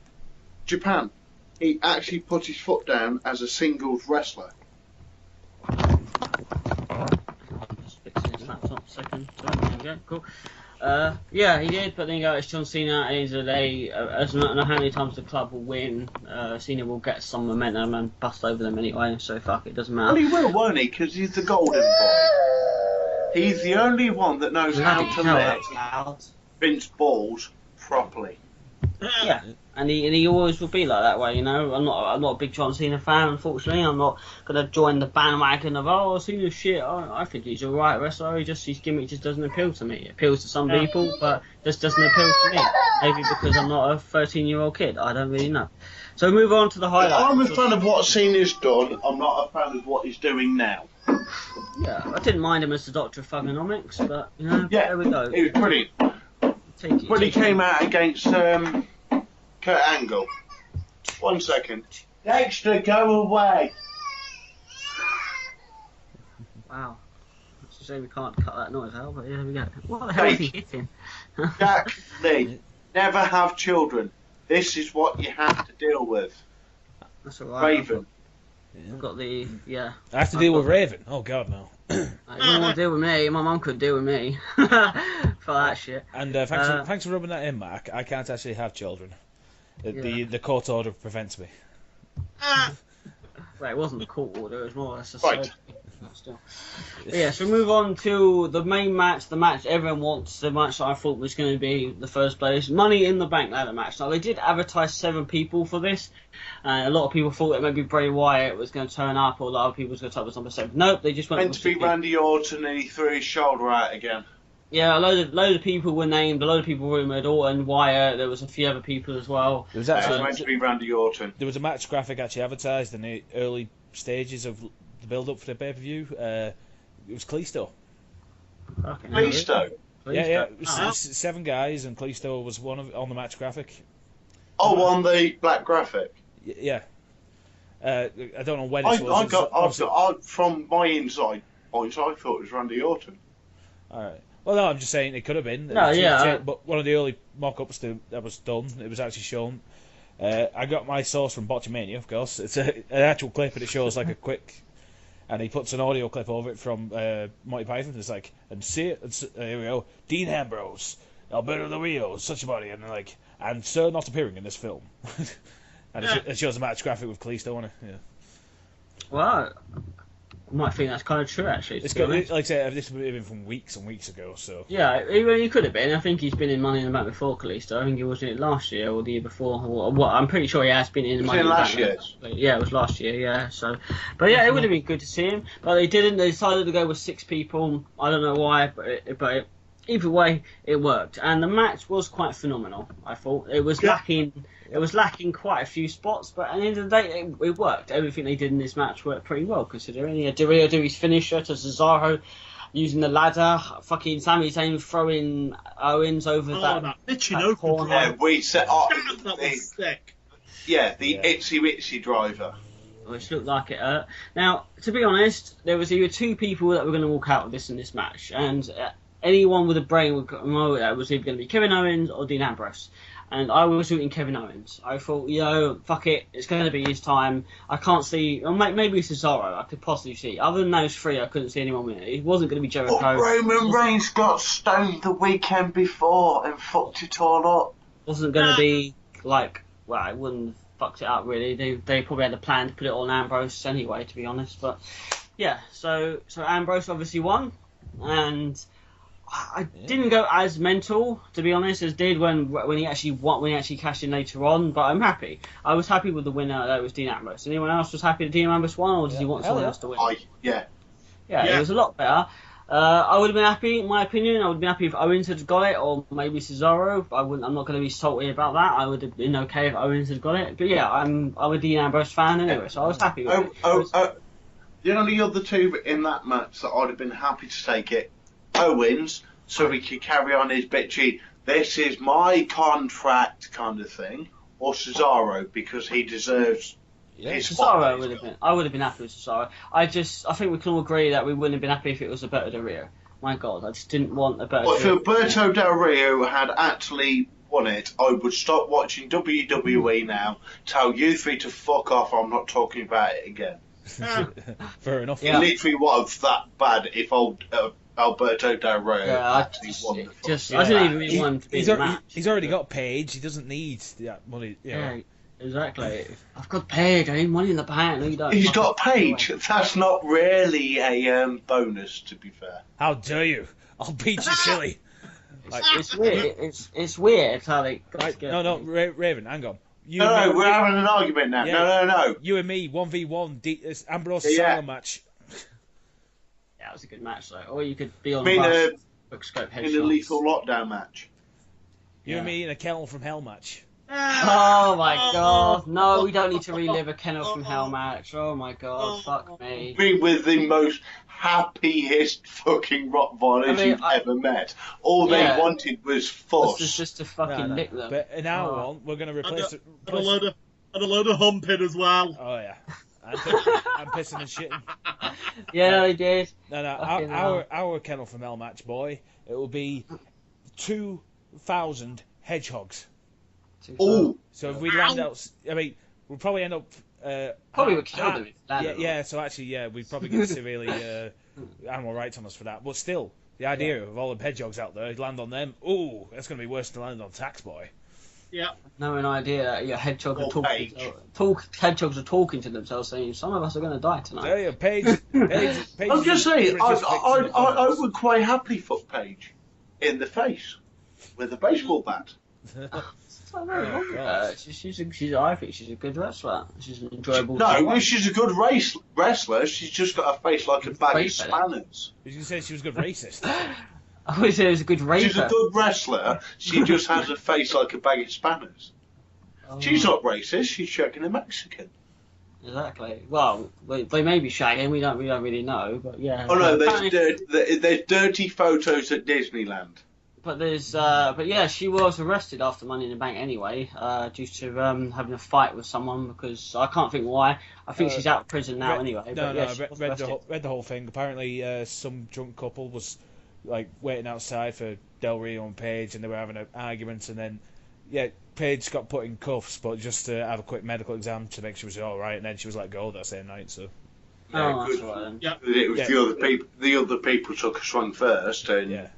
Japan. He actually put his foot down as a singles wrestler. Just fixing his laptop a second. So, there we go, cool. Yeah, he did, but then you go, it's John Cena. Is a day, as I don't know how many times the club will win, Cena will get some momentum and bust over them anyway, so fuck it, doesn't Well, matter. he will, won't he? Because he's the golden boy. He's the only one that knows how to Bloody hell, lick that's loud. Vince balls properly. Yeah, and he always will be like that way, you know. I'm not a big John Cena fan, unfortunately. I'm not gonna join the bandwagon of Cena's shit. I think he's a right wrestler. His gimmick just doesn't appeal to me. It appeals to some people, but just doesn't appeal to me. Maybe because I'm not a 13-year-old kid. I don't really know. So move on to the highlights. I'm a fan of what Cena's done. I'm not a fan of what he's doing now. Yeah, I didn't mind him as the Doctor of Thugonomics, but you know, Yeah, there we go. he was brilliant. When he came out against Kurt Angle. 1 second. Dexter, go away. Wow. It's a shame we can't cut that noise out, but yeah, there we go. What the hell is he hitting? Jack Lee, never have children. This is what you have to deal with. That's alright. Raven. I've got the, yeah. I have to deal with Raven. Oh God, no. You don't want to deal with me. My mum could deal with me for that shit. And thanks for rubbing that in, Mark. I can't actually have children. The court order prevents me. Well, it wasn't the court order. It was more or less a Right. surgery. Still. But yeah, so we move on to the main match, the match everyone wants, the match that I thought was going to be the first place, Money in the Bank ladder match. Now, they did advertise 7 people for this, and a lot of people thought that maybe Bray Wyatt was going to turn up, or a lot of people was going to turn up with number 7. Nope, they just went Meant with to be 6 Randy Orton and he threw his shoulder out again. Yeah, a load of people were named, a load of people rumoured, Orton, Wyatt, there was a few other people as well. There was It was actually meant to be Randy Orton. there was a match graphic actually advertised in the early stages of the build-up for the pay-per-view. It was Kalisto. Fucking Kalisto. Yeah. It was, Oh. 7 guys, and Kalisto was one of on the match graphic. Oh, on the black graphic. Yeah. I don't know when it From my inside voice, I thought it was Randy Orton. All right. Well, no, I'm just saying it could have been. No, yeah. But one of the early mock-ups that was done, it was actually shown. I got my source from Botchamania, of course. It's an actual clip, and it shows like a quick, and he puts an audio clip over it from Monty Python. It's like, here we go, Dean Ambrose, Alberto Del Rio, such a body, and like, and Sir not appearing in this film. And it shows a match graphic with Kalisto on it. Yeah. Well, I might think that's kind of true, actually. It's to be good. honest. Like I said, this would have been from weeks and weeks ago. So Yeah, he could have been. I think he's been in Money in the Bank before, Kalisto. I think he was in it last year or the year before. Well, I'm pretty sure he has been in Was Money it in the last Bank. year? Yeah, it was last year, yeah. So, but yeah, it would have been good to see him. But they didn't. They decided to go with 6 people. I don't know why, but either way, it worked. And the match was quite phenomenal, I thought. It was lacking... It was lacking quite a few spots, but at the end of the day, it worked. Everything they did in this match worked pretty well, considering. He had Del Rio do his finisher to Cesaro, using the ladder. Fucking Sami Zayn throwing Owens over that Michinoku corner. Yeah, we set up that was sick. the itsy witsy driver. Which looked like it hurt. Now, to be honest, there was either two people that were going to walk out of this in this match, and anyone with a brain would know that it was either going to be Kevin Owens or Dean Ambrose. And I was rooting Kevin Owens. I thought, fuck it, it's going to be his time. I can't see, or maybe Cesaro, I could possibly see. Other than those three, I couldn't see anyone winning. It wasn't going to be Jericho. But Roman Reigns got stoned the weekend before and fucked it all up. Wasn't going to be it wouldn't have fucked it up really. They probably had a plan to put it on Ambrose anyway, to be honest. But yeah, so Ambrose obviously won, and I didn't go as mental, to be honest, as did when he actually won, when he actually cashed in later on. But I'm happy. I was happy with the winner. That was Dean Ambrose. Anyone else was happy that Dean Ambrose won, or did he want someone else to win? Yeah, it was a lot better. I would have been happy, in my opinion. I would have been happy if Owens had got it, or maybe Cesaro. I'm not going to be salty about that. I would have been okay if Owens had got it. But yeah, I'm a Dean Ambrose fan anyway, so I was happy with it. The only other two in that match that I'd have been happy to take it, Owens, so he could carry on his bitchy, this is my contract kind of thing, or Cesaro, because he deserves his Cesaro would have been. I would have been happy with Cesaro. I think we can all agree that we wouldn't have been happy if it was Alberto Del Rio. My God, I just didn't want Alberto. Well, if Alberto Del Rio had actually won it, I would stop watching WWE now. Tell you three to fuck off. I'm not talking about it again. Fair enough. It literally was that bad if Alberto Del Rio actually won the fight. I didn't even really want to be in the match. He's already got Paige. He doesn't need that money. Yeah, exactly. I've got Paige. I need money in the bank. No, you don't. He's got Paige. That's not really a bonus, to be fair. How dare you? I'll beat you, silly. It's weird. It's weird how they. No, Raven, hang on. No, we're having an argument now. Yeah. No. You and me, 1v1, Ambrose Cesaro match. Yeah, it was a good match, though. Or you could be on the quick-scope headshots. In a lethal lockdown match. You and me in a Kennel from Hell match. Oh my God! No, we don't need to relive a Kennel from Hell match. Oh my God! Fuck me. Be with the most happiest fucking Rottweilers you've ever met. All they wanted was fuss. This is just to fucking lick them. But in our one, we're going to replace it. And a load of humping as well. Oh yeah. I'm pissing and shitting. Yeah, they did. No, our Kennel from Hell match, boy. It will be 2,000 hedgehogs. Oh, so if we land out, we'll probably end up. Probably would kill them. Yeah. So actually, we'd probably get severely animal rights on us for that. But still, the idea of all the hedgehogs out there, land on them. Ooh, that's going to be worse than landing on Tax Boy. Yeah. No, an idea that hedgehogs are talking to themselves, saying some of us are going to die tonight. Yeah, Paige. I was just saying, I would quite happily fuck Paige in the face with a baseball bat. I think she's a good wrestler. She's an enjoyable. No, she's a good wrestler. She's just got a face like a bag of spanners. You can say she was a good racist. I would say it was a good raper. She's a good wrestler. She just has a face like a bag of spanners. She's not racist. She's shagging a Mexican. Exactly. Well, they may be shagging. We don't really know. But yeah. Oh no, there's dirty photos at Disneyland. But yeah, she was arrested after Money in the Bank anyway, due to having a fight with someone, because I can't think why. I think she's out of prison now anyway. Read the whole thing. Apparently, some drunk couple was waiting outside for Del Rio and Paige, and they were having an argument, and then Paige got put in cuffs, but just to have a quick medical exam to make sure she was all right, and then she was let go that same night. So. Yeah, that's right then. Yeah. It was the other people. The other people took a swing first, and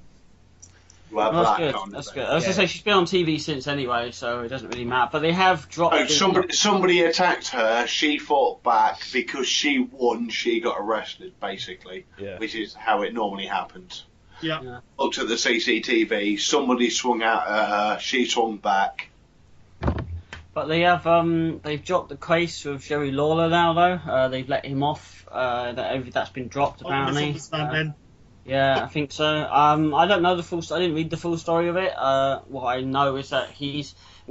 that's good. That's good. I was gonna say she's been on TV since anyway, so it doesn't really matter. But they have dropped. Somebody attacked her. She fought back because she won. She got arrested, basically, which is how it normally happens. Yeah. Looked at the CCTV. Somebody swung out at her. She swung back. But they have they've dropped the case with Jerry Lawler now though. They've let him off. That's been dropped apparently. Yeah, I think so. I don't know the full. I didn't read the full story of it. What I know is that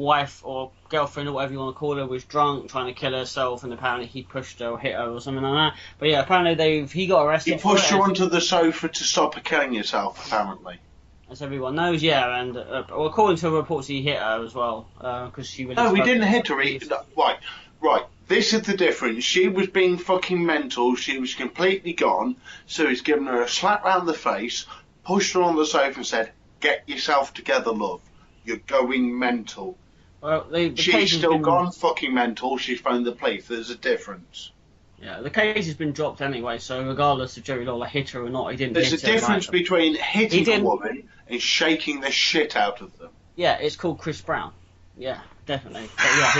wife or girlfriend or whatever you want to call her was drunk, trying to kill herself, and apparently he pushed her or hit her or something like that. But yeah, apparently he got arrested. He pushed her onto the sofa to stop her killing herself, apparently. As everyone knows, yeah, and well, according to reports, he hit her as well because she. No, he didn't hit her. Right. This is the difference. She was being fucking mental. She was completely gone. So he's given her a slap round the face, pushed her on the sofa, and said, "Get yourself together, love. You're going mental." Well, the she's still gone fucking mental. She's phoned the police. There's a difference. Yeah, the case has been dropped anyway, so regardless if Jerry Lawler hit her or not, he didn't There's hit a her. difference between hitting a woman and shaking the shit out of them. Yeah, it's called Chris Brown. Yeah, definitely. But yeah,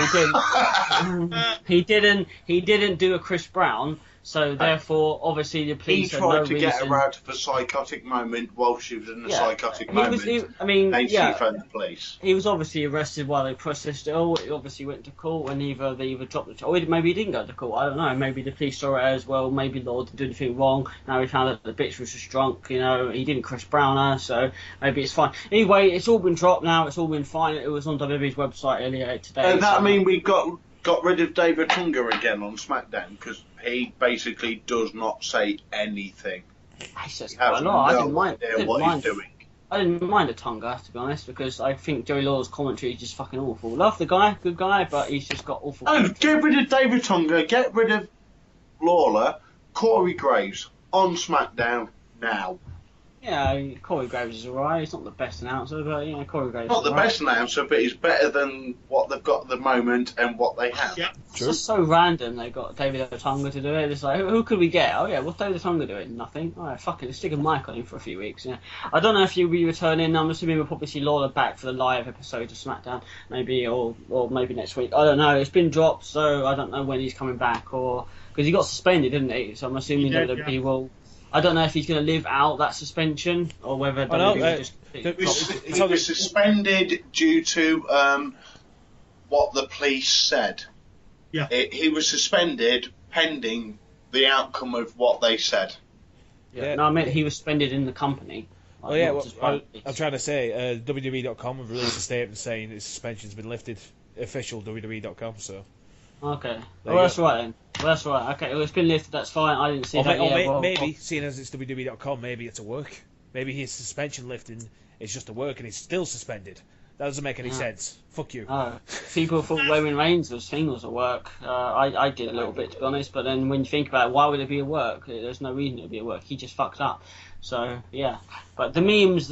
he didn't do a Chris Brown, so therefore, obviously, the police He had no tried to get reason. her out of a psychotic moment while she was in a psychotic moment. She phoned the police. He was obviously arrested while they processed it all. He obviously went to court, and they either dropped the charge, or maybe he didn't go to court. I don't know. Maybe the police saw it as well. Maybe Lord didn't do anything wrong. Now he found out the bitch was just drunk. You know, he didn't Chris Brown her, so maybe it's fine. Anyway, it's all been dropped now. It's all been fine. It was on WWE's website earlier today. Does that mean we got rid of David Tunga again on SmackDown? Because he basically does not say anything. He says quite a lot. I didn't mind. He's doing. I didn't mind a Tonga, to be honest, because I think Jerry Lawler's commentary is just fucking awful. Love the guy, good guy, but he's just got awful. Oh, get rid of David Tunga, get rid of Lawler, Corey Graves on SmackDown now. Yeah, Corey Graves is alright. He's not the best announcer, but yeah, Corey Graves. Not the best announcer, but he's better than what they've got at the moment and what they have. Yeah, it's just so random. They got David Otunga to do it. It's like, who could we get? Oh yeah, what's David Otunga doing? Nothing. All right, fuck it. Let's stick a mic on him for a few weeks. Yeah, I don't know if he'll be returning. I'm assuming we'll probably see Lawler back for the live episode of SmackDown, maybe or maybe next week. I don't know. It's been dropped, so I don't know when he's coming back or because he got suspended, didn't he? So I'm assuming WWE will. I don't know if he's going to live out that suspension or whether he was suspended due to what the police said. Yeah. He was suspended pending the outcome of what they said. Yeah. No, I meant he was suspended in the company. Oh yeah, I'm trying to say WWE.com have released a statement saying his suspension's been lifted. Official WWE.com, so. Okay. Well, that's right then. Well, that's right. Okay, well, it's been lifted, that's fine. I didn't see that yet. Maybe, seeing as it's WWE.com, maybe it's a work. Maybe his suspension lifting is just a work and he's still suspended. That doesn't make any sense. Fuck you. People thought Roman Reigns' thing was a work. I did a little bit, to be honest, but then when you think about it, why would it be a work? There's no reason it would be a work. He just fucked up. So, yeah. But the memes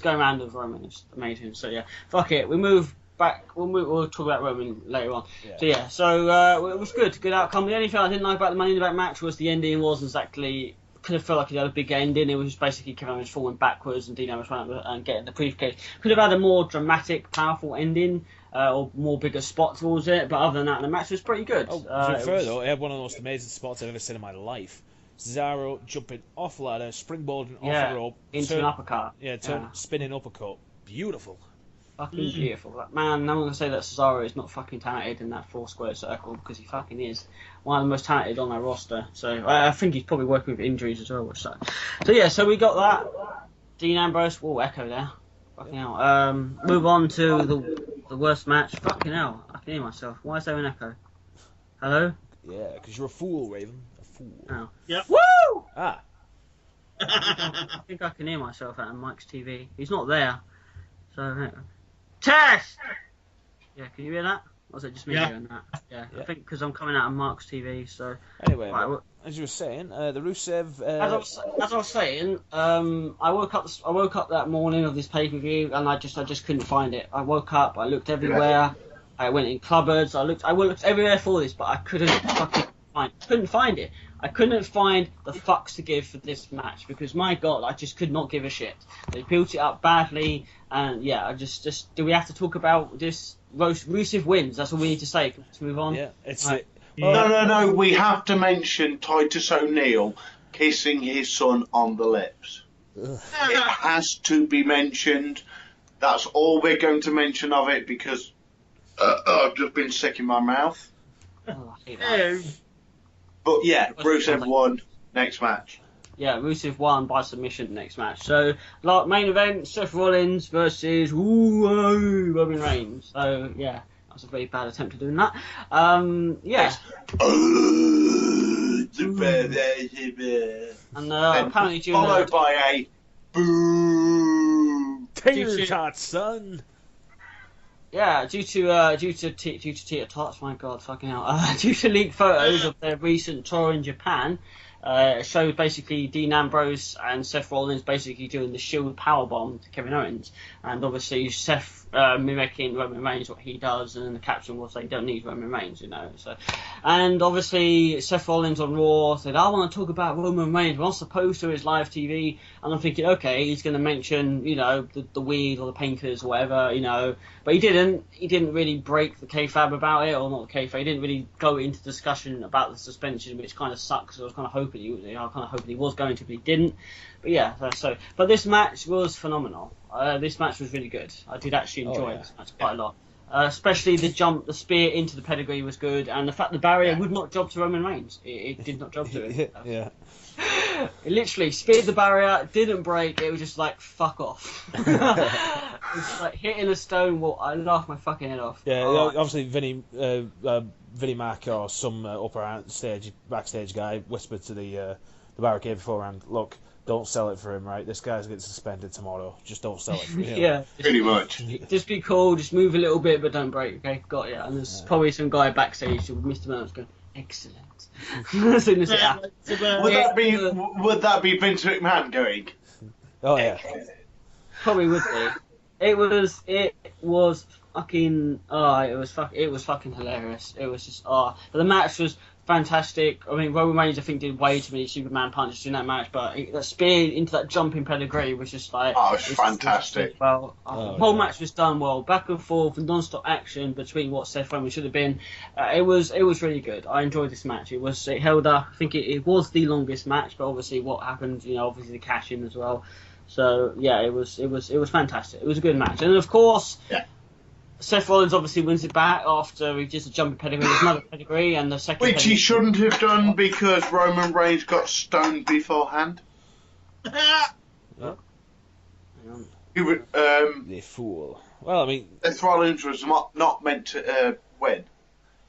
going around of Roman is amazing. So, yeah. Fuck it. We move back. We'll talk about Roman later on. Yeah. So it was good outcome. The only thing I didn't like about the Money in the Bank match was the ending wasn't exactly. Could have felt like it had a big ending. It was just basically Kevin Owens falling backwards and Dean Ambrose running up and getting the briefcase. Could have had a more dramatic, powerful ending or more bigger spot towards it. But other than that, the match was pretty good. To be fair though, it had one of the most amazing spots I've ever seen in my life. Cesaro jumping off ladder, springboarding off the rope into an uppercut. Spinning uppercut. Beautiful. Fucking beautiful. Like, man, no one can say that Cesaro is not fucking talented in that 4 square circle because he fucking is one of the most talented on our roster. So I think he's probably working with injuries as well, which sucks. So yeah, so we got that. Dean Ambrose, whoa, echo there. Fucking hell. Move on to the worst match. Fucking hell, I can hear myself. Why is there an echo? Hello? Yeah, because you're a fool, Raven. A fool. Oh. Yep. Woo! Ah. I think I can hear myself out on Mike's TV. He's not there. So, test! Yeah, can you hear that? Or was it just me hearing that? Yeah, I think because I'm coming out of Mark's TV, so... Anyway, as you were saying, the Rusev... As I was saying, I woke up that morning of this pay-per-view, and I just couldn't find it. I woke up, I looked everywhere, I went in cupboards, I looked everywhere for this, but I couldn't find it. I couldn't find the fucks to give for this match because my god, I just could not give a shit. They built it up badly, and yeah, I just do we have to talk about this? Rusev wins. That's all we need to say. Let's move on. Yeah, it's right. No. We have to mention Titus O'Neil kissing his son on the lips. Ugh. It has to be mentioned. That's all we're going to mention of it because I've just been sick in my mouth. Oh, I hate that. But yeah, Rusev won. Next match. Rusev won by submission next match. So, main event, Seth Rollins versus Roman Reigns. So, yeah, that was a very bad attempt at doing that. Yeah. And apparently during followed by a boo. Tater tot, son. Yeah, due to Tita Tots, my God, fucking hell. Due to leaked photos of their recent tour in Japan, it showed basically Dean Ambrose and Seth Rollins basically doing the Shield powerbomb to Kevin Owens, and obviously Seth mimicking Roman Reigns what he does, and then the caption was they don't need Roman Reigns, So, and obviously Seth Rollins on Raw said, I want to talk about Roman Reigns, we're not supposed to, his live TV, and I'm thinking, okay, he's going to mention, the weed or the painkillers or whatever, but he didn't really break the kayfabe about it, or not the kayfabe, he didn't really go into discussion about the suspension, which kind of sucks. I was kind of hoping he was going to, but he didn't. But yeah, but this match was phenomenal. This match was really good. I did actually enjoy this match quite a lot. Especially the spear into the pedigree was good, and the fact the barrier would not job to Roman Reigns. It did not job to him. Yeah. It literally speared the barrier, didn't break, it was just like, fuck off. It was like hitting a stone wall. I laughed my fucking head off. Yeah, obviously Vinnie Mac or some backstage guy whispered to the barricade beforehand, look, don't sell it for him, right? This guy's getting suspended tomorrow. Just don't sell it for him. Yeah. Pretty much. Just be cool, just move a little bit, but don't break, okay? Got it. And there's probably some guy backstage with Mr. Burns going, excellent. As soon as it happened. Would that be Vince McMahon going? Oh yeah. Probably would be. It was fucking it was fucking hilarious. It was just but the match was fantastic. I mean, Roman Reigns, I think, did way too many Superman punches in that match, but that spear into that jumping pedigree was just like... Oh, it was fantastic. The whole match was done well. Back and forth, non-stop action between what Seth Rollins should have been. It was really good. I enjoyed this match. It held up. I think it was the longest match, but obviously what happened, obviously the cash-in as well. So, yeah, it was fantastic. It was a good match. And, of course... Yeah. Seth Rollins obviously wins it back after he does a jumping pedigree, there's another pedigree, and the second Which he shouldn't have done because Roman Reigns got stoned beforehand. The fool. Well, I mean... Seth Rollins was not meant to win.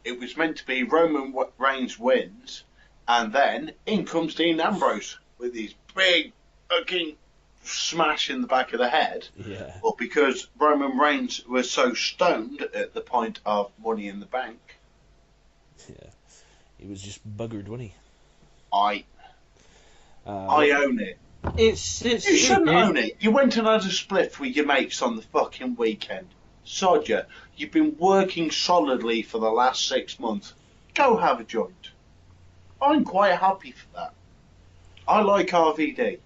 It was meant to be Roman Reigns wins, and then in comes Dean Ambrose with his big fucking... smash in the back of the head. Yeah. Well, because Roman Reigns was so stoned at the point of Money in the Bank. Yeah. He was just buggered, wasn't he? I own it. You shouldn't own it. You went and had a spliff with your mates on the fucking weekend. Sodja, you've been working solidly for the last 6 months. Go have a joint. I'm quite happy for that. I like RVD.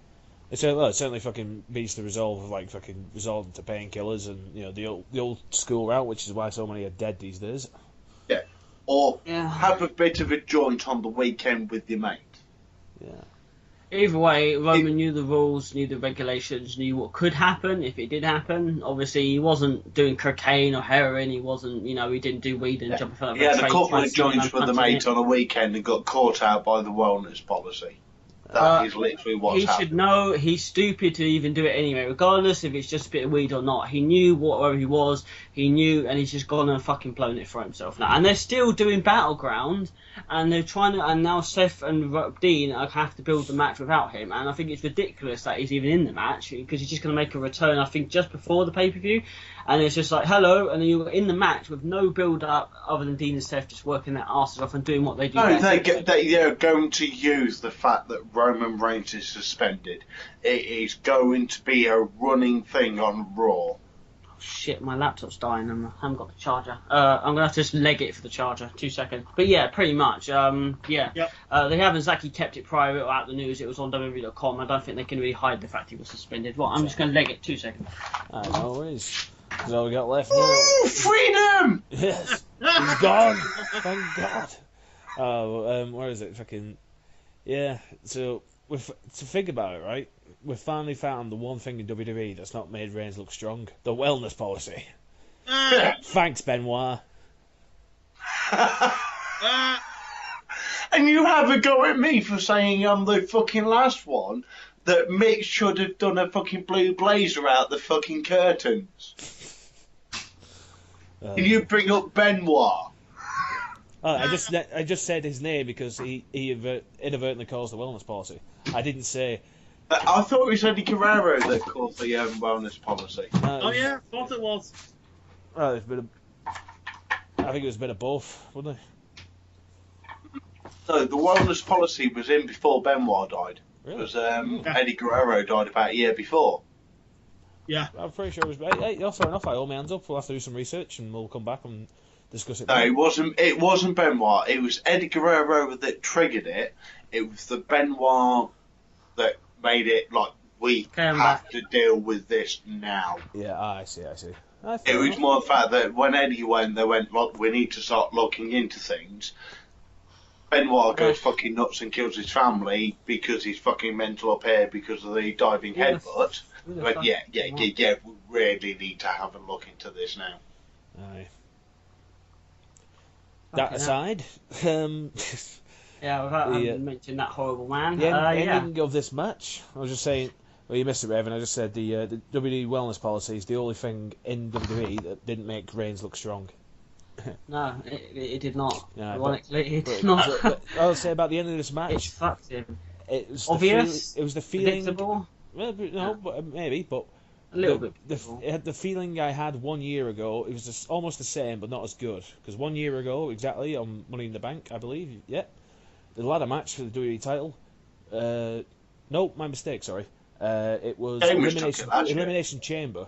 It certainly fucking beats the resolve of fucking resolving to painkillers and the old school route, which is why so many are dead these days. Yeah. Or have a bit of a joint on the weekend with your mate. Yeah. Either way, Roman knew the rules, knew the regulations, knew what could happen if it did happen. Obviously, he wasn't doing cocaine or heroin. He wasn't, he didn't do weed and jump in front of a train. He had a couple of joints with the mate on a weekend and got caught out by the wellness policy. That is literally what's happened. He should know he's stupid to even do it anyway, regardless if it's just a bit of weed or not. He knew where he was, and he's just gone and fucking blown it for himself now. And they're still doing Battleground, and they're trying to, and now Seth and Dean have to build the match without him. And I think it's ridiculous that he's even in the match, because he's just going to make a return, I think, just before the pay-per-view. And it's just like, hello, and then you're in the match with no build-up other than Dean and Seth just working their asses off and doing what they do. No, they're going to use the fact that Roman Reigns is suspended. It is going to be a running thing on Raw. Oh, shit, my laptop's dying and I haven't got the charger. I'm going to have to just leg it for the charger. 2 seconds. But yeah, pretty much. Yep. They haven't exactly kept it private or out the news. It was on WWE.com. I don't think they can really hide the fact he was suspended. Well, I'm just going to leg it. 2 seconds. No worries. That's all we got left. Ooh, freedom! Yes, he's gone. Thank God. Where is it? Fucking yeah. So to think about it, right? We've finally found the one thing in WWE that's not made Reigns look strong: the wellness policy. Thanks, Benoit. And you have a go at me for saying on the fucking last one that Mick should have done a fucking blue blazer out the fucking curtains. And you bring up Benoit. I just said his name because he inadvertently calls the wellness policy. I didn't say. I thought it was Eddie Guerrero that called the wellness policy. Oh yeah, thought it was. Well, I think it was a bit of both, wouldn't it? No, the wellness policy was in before Benoit died. Really? Because Eddie Guerrero died about a year before. Yeah. I'm pretty sure it was. Hey, fair enough. I hold my hands up. We'll have to do some research and we'll come back and discuss it. No, it wasn't. It wasn't Benoit. It was Eddie Guerrero that triggered it. It was the Benoit that made it like we have to deal with this now. Yeah, I see. It was more the fact that when Eddie went, they went, look, we need to start looking into things. Benoit goes fucking nuts and kills his family because he's fucking mental up here because of the diving headbutt. But yeah, we really need to have a look into this now. Aye. That aside, yeah, without mentioning that horrible man. The ending of this match, I was just saying, well, you missed it, Raven. I just said the WWE wellness policy is the only thing in WWE that didn't make Reigns look strong. No, it did not. Yeah, ironically, it did not. But I'll say about the end of this match, it fucked him. It was obvious. It was the feeling. Predictable. Well, no, but maybe, but a little bit. It had the feeling I had 1 year ago. It was just almost the same, but not as good. Because 1 year ago, exactly on Money in the Bank, I believe. Yeah, the ladder match for the WWE title. No, my mistake. Sorry. It was Elimination Chamber.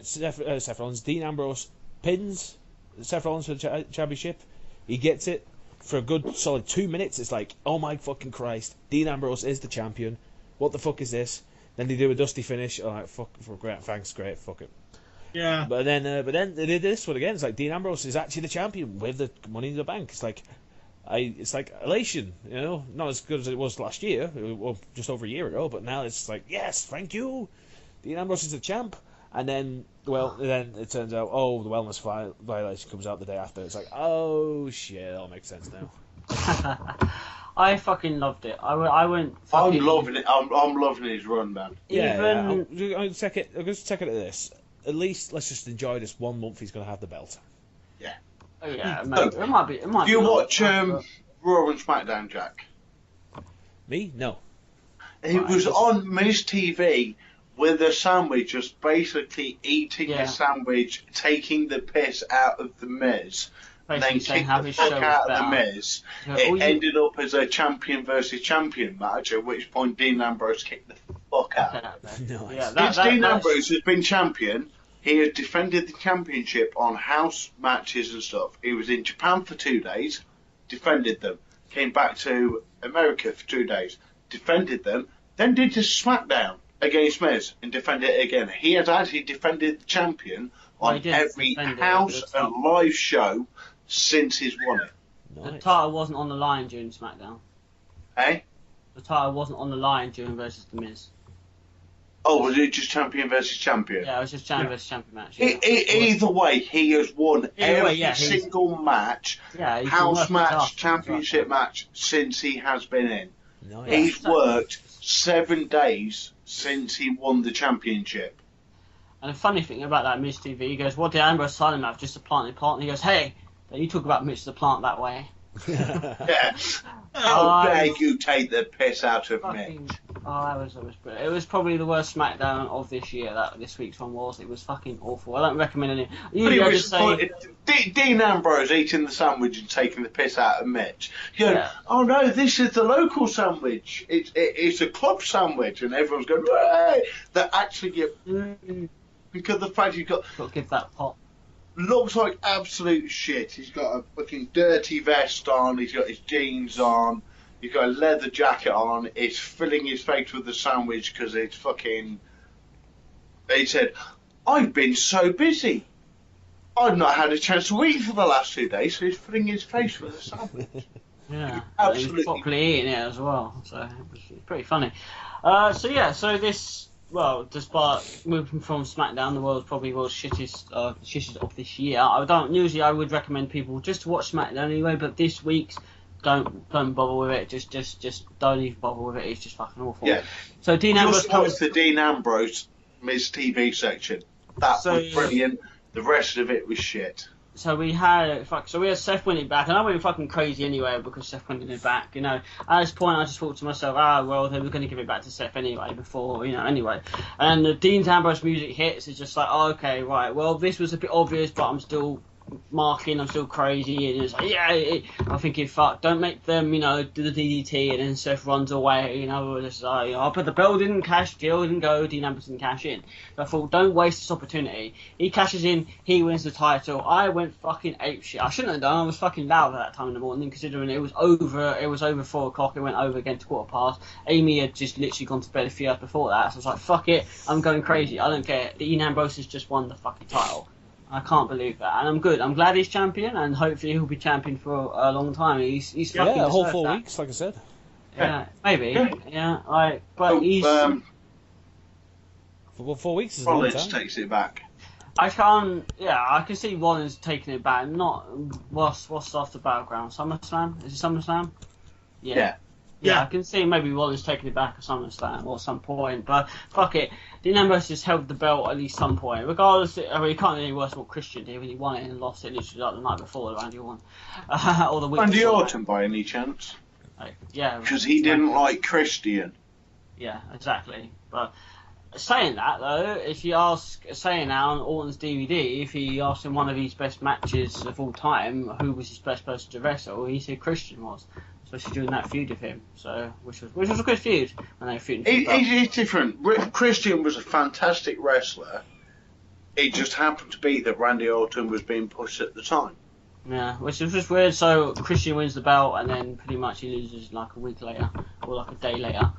Seth Rollins, Dean Ambrose pins Seth Rollins for the championship. He gets it for a good solid 2 minutes. It's like, oh my fucking Christ, Dean Ambrose is the champion. What the fuck is this? Then they do a dusty finish. Oh, like, fuck, great, thanks, great, fuck it. Yeah. But then they did this one again. It's like Dean Ambrose is actually the champion with the Money in the Bank. It's like elation, you know, not as good as it was last year, or just over a year ago. But now it's like, yes, thank you, Dean Ambrose is the champ. And then, then it turns out, the wellness violation comes out the day after. It's like, oh shit, that all makes sense now. I fucking loved it. I went. Fucking... I'm loving it. I'm loving his run, man. I'll check it. I'll just check it at this. At least let's just enjoy this 1 month. He's gonna have the belt. Yeah. Oh yeah, it might be. Do you watch Raw and SmackDown, Jack? Me? No. It was on Miz TV with a sandwich, just basically eating the sandwich, taking the piss out of the Miz. And then kicked the fuck out of the Miz. It ended up as a champion versus champion match, at which point Dean Ambrose kicked the fuck out of him. Nice. Dean Ambrose has been champion. He has defended the championship on house matches and stuff. He was in Japan for 2 days, defended them. Came back to America for 2 days, defended them. Then did the SmackDown against Miz and defended it again. He has actually defended the champion on every house and live show since he's won it. Nice. The title wasn't on the line during SmackDown. Hey? The title wasn't on the line during versus The Miz. Oh, was it just champion versus champion? Yeah, it was just champion versus champion match. Yeah. Either way, he has won every single match, house match, championship match since he has been in. Nice. He's worked 7 days since he won the championship. And the funny thing about that Miz TV, he goes, what did Ambrose Silent have? Just a plant. And he goes, hey, you talk about Mitch the Plant that way. Yeah. How dare you take the piss out of Mitch? Oh, that was brilliant. It was probably the worst SmackDown of this year. That this week's one was. It was fucking awful. I don't recommend it. Usually I just say Dean Ambrose eating the sandwich and taking the piss out of Mitch. You know, oh no, this is the local sandwich. It's a club sandwich, and everyone's going, hey! That actually get because the fact you've got to give that pop. Looks like absolute shit. He's got a fucking dirty vest on. He's got his jeans on. He's got a leather jacket on. He's filling his face with the sandwich because it's fucking... He said, I've been so busy. I've not had a chance to eat for the last 2 days, so he's filling his face with a sandwich. Yeah, absolutely. He was properly eating it as well, so it was pretty funny. So this... Well, despite moving from SmackDown, the world's probably world's shittest of this year. Usually I would recommend people just to watch SmackDown anyway, but this week's don't bother with it. Just don't even bother with it. It's just fucking awful. Yeah. So Dean Ambrose Just watch the Dean Ambrose Miz TV section. That was brilliant. The rest of it was shit. So we had Seth winning back, and I went fucking crazy anyway because Seth winning it back. You know, at this point I just thought to myself, well, they were going to give it back to Seth anyway. Anyway, and the Dean Ambrose music hits. It's just like, oh, okay, right. Well, this was a bit obvious, but I'm still marking. I'm still crazy, and it's like, I'm thinking, fuck, don't make them, do the DDT, and then Seth runs away. Just like, but the bell didn't cash, Jill didn't go, Dean Ambrose didn't cash in. So I thought, don't waste this opportunity. He cashes in, he wins the title. I went fucking apeshit. I shouldn't have done. I was fucking loud at that time in the morning, considering it was over. It was over 4 o'clock. It went over again to 1:15. Amy had just literally gone to bed a few hours before that. So I was like, fuck it, I'm going crazy. I don't care. Dean Ambrose has just won the fucking title. I can't believe that, and I'm good. I'm glad he's champion, and hopefully he'll be champion for a long time. He's fucking a whole 4 that. weeks, like I said. Yeah, maybe. Yeah, but he's. For 4 weeks is a long Rollins time. takes it back. I can't. Yeah, I can see Rollins taking it back. Not what's after Battleground? SummerSlam? Is it SummerSlam? Yeah. Yeah, I can see maybe Rollins taking it back at SummerSlam or some point, but fuck it. Dean Ambrose just held the belt at least some point. Regardless, he can't do any worse than what Christian did when he won it and lost it literally like the night before Randy won. Or the week Randy before. Orton, by any chance? Yeah. Because he didn't like Christian. Yeah, exactly. But saying that though, if you ask, saying now on Orton's DVD, if he asked him one of his best matches of all time, who was his best person to wrestle, he said Christian was. Especially during that feud with him, so which was a good feud when they were feuding. He's different. Christian was a fantastic wrestler. It just happened to be that Randy Orton was being pushed at the time. Yeah, which was just weird. So Christian wins the belt, and then pretty much he loses like a week later or like a day later.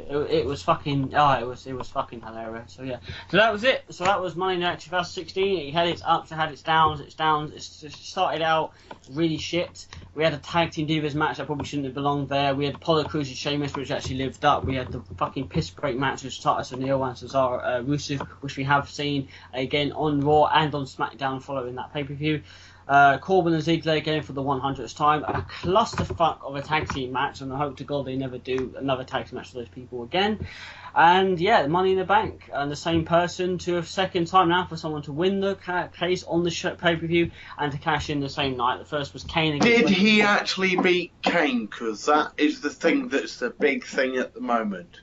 It was fucking it was fucking hilarious. So yeah, so that was it. So that was Money in the Bank 2016. It had its ups, it had its downs. It started out really shit. We had a tag team divas match that probably shouldn't have belonged there. We had Apollo Crews and Sheamus, which actually lived up. We had the fucking piss break match with Titus O'Neil and Cesaro Rusev, which we have seen again on Raw and on SmackDown following that pay-per-view. Corbin and Ziggler going for the 100th time. A clusterfuck of a tag team match, and I hope to God they never do another tag team match for those people again. And yeah, Money in the Bank, and the same person to a second time now for someone to win the case on the pay-per-view and to cash in the same night. The first was Kane against Did he actually beat Kane? Because that is the thing that's the big thing at the moment.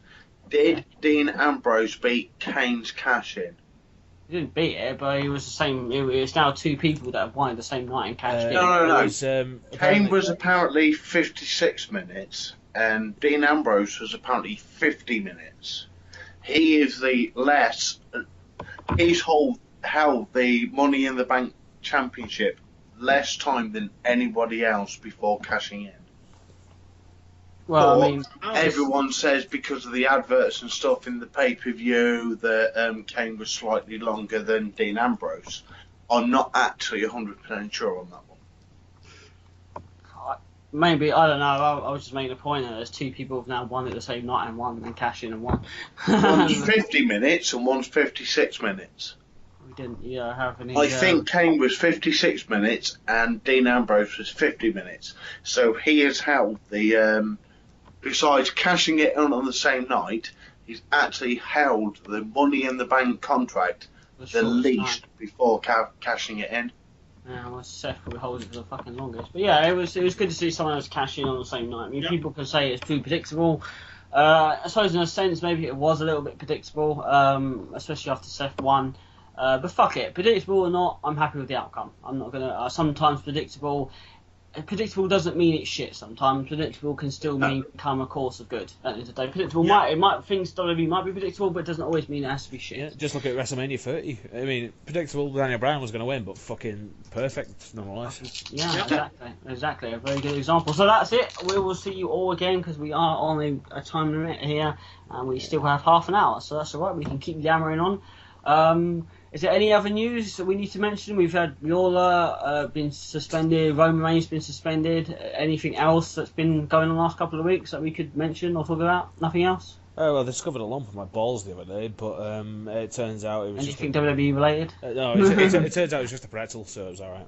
Did Dean Ambrose beat Kane's cash-in? He didn't beat it, but he was the same. It's now 2 people that have won it the same night and cashed in. No. Kane was apparently 56 minutes, and Dean Ambrose was apparently 50 minutes. He is the less. He's held the Money in the Bank Championship less time than anybody else before cashing in. Well, I mean, everyone says because of the adverts and stuff in the pay-per-view that Kane was slightly longer than Dean Ambrose. I'm not actually 100% sure on that one. Maybe, I don't know. I was just making a point that there's 2 people who've now won it the same night and won and cash in and won. One's 50 minutes and one's 56 minutes. We didn't have any. I think Kane was 56 minutes and Dean Ambrose was 50 minutes. So he has held the. Besides cashing it in on the same night, he's actually held the Money in the Bank contract the least before cashing it in. Yeah, well, Seth probably holds it for the fucking longest. But yeah, it was good to see someone else cash in on the same night. I mean, people can say it's too predictable. I suppose in a sense maybe it was a little bit predictable, especially after Seth won. But fuck it, predictable or not, I'm happy with the outcome. I'm not gonna. Sometimes predictable doesn't mean it's shit. Sometimes predictable can still become a course of good. At the end of the day, predictable things WWE might be predictable, but it doesn't always mean it has to be shit. Yeah, just look at WrestleMania 30. I mean, predictable Daniel Bryan was going to win, but fucking perfect nonetheless. Yeah, exactly. A very good example. So that's it. We will see you all again because we are on a time limit here, and we still have half an hour. So that's all right. We can keep yammering on. Is there any other news that we need to mention? We've had Viola been suspended, Roman Reigns been suspended. Anything else that's been going on the last couple of weeks that we could mention or talk about? Nothing else? Oh, well, they discovered a lump on my balls the other day, but it turns out it was anything WWE related? No, it turns out it was just a pretzel, so it was alright.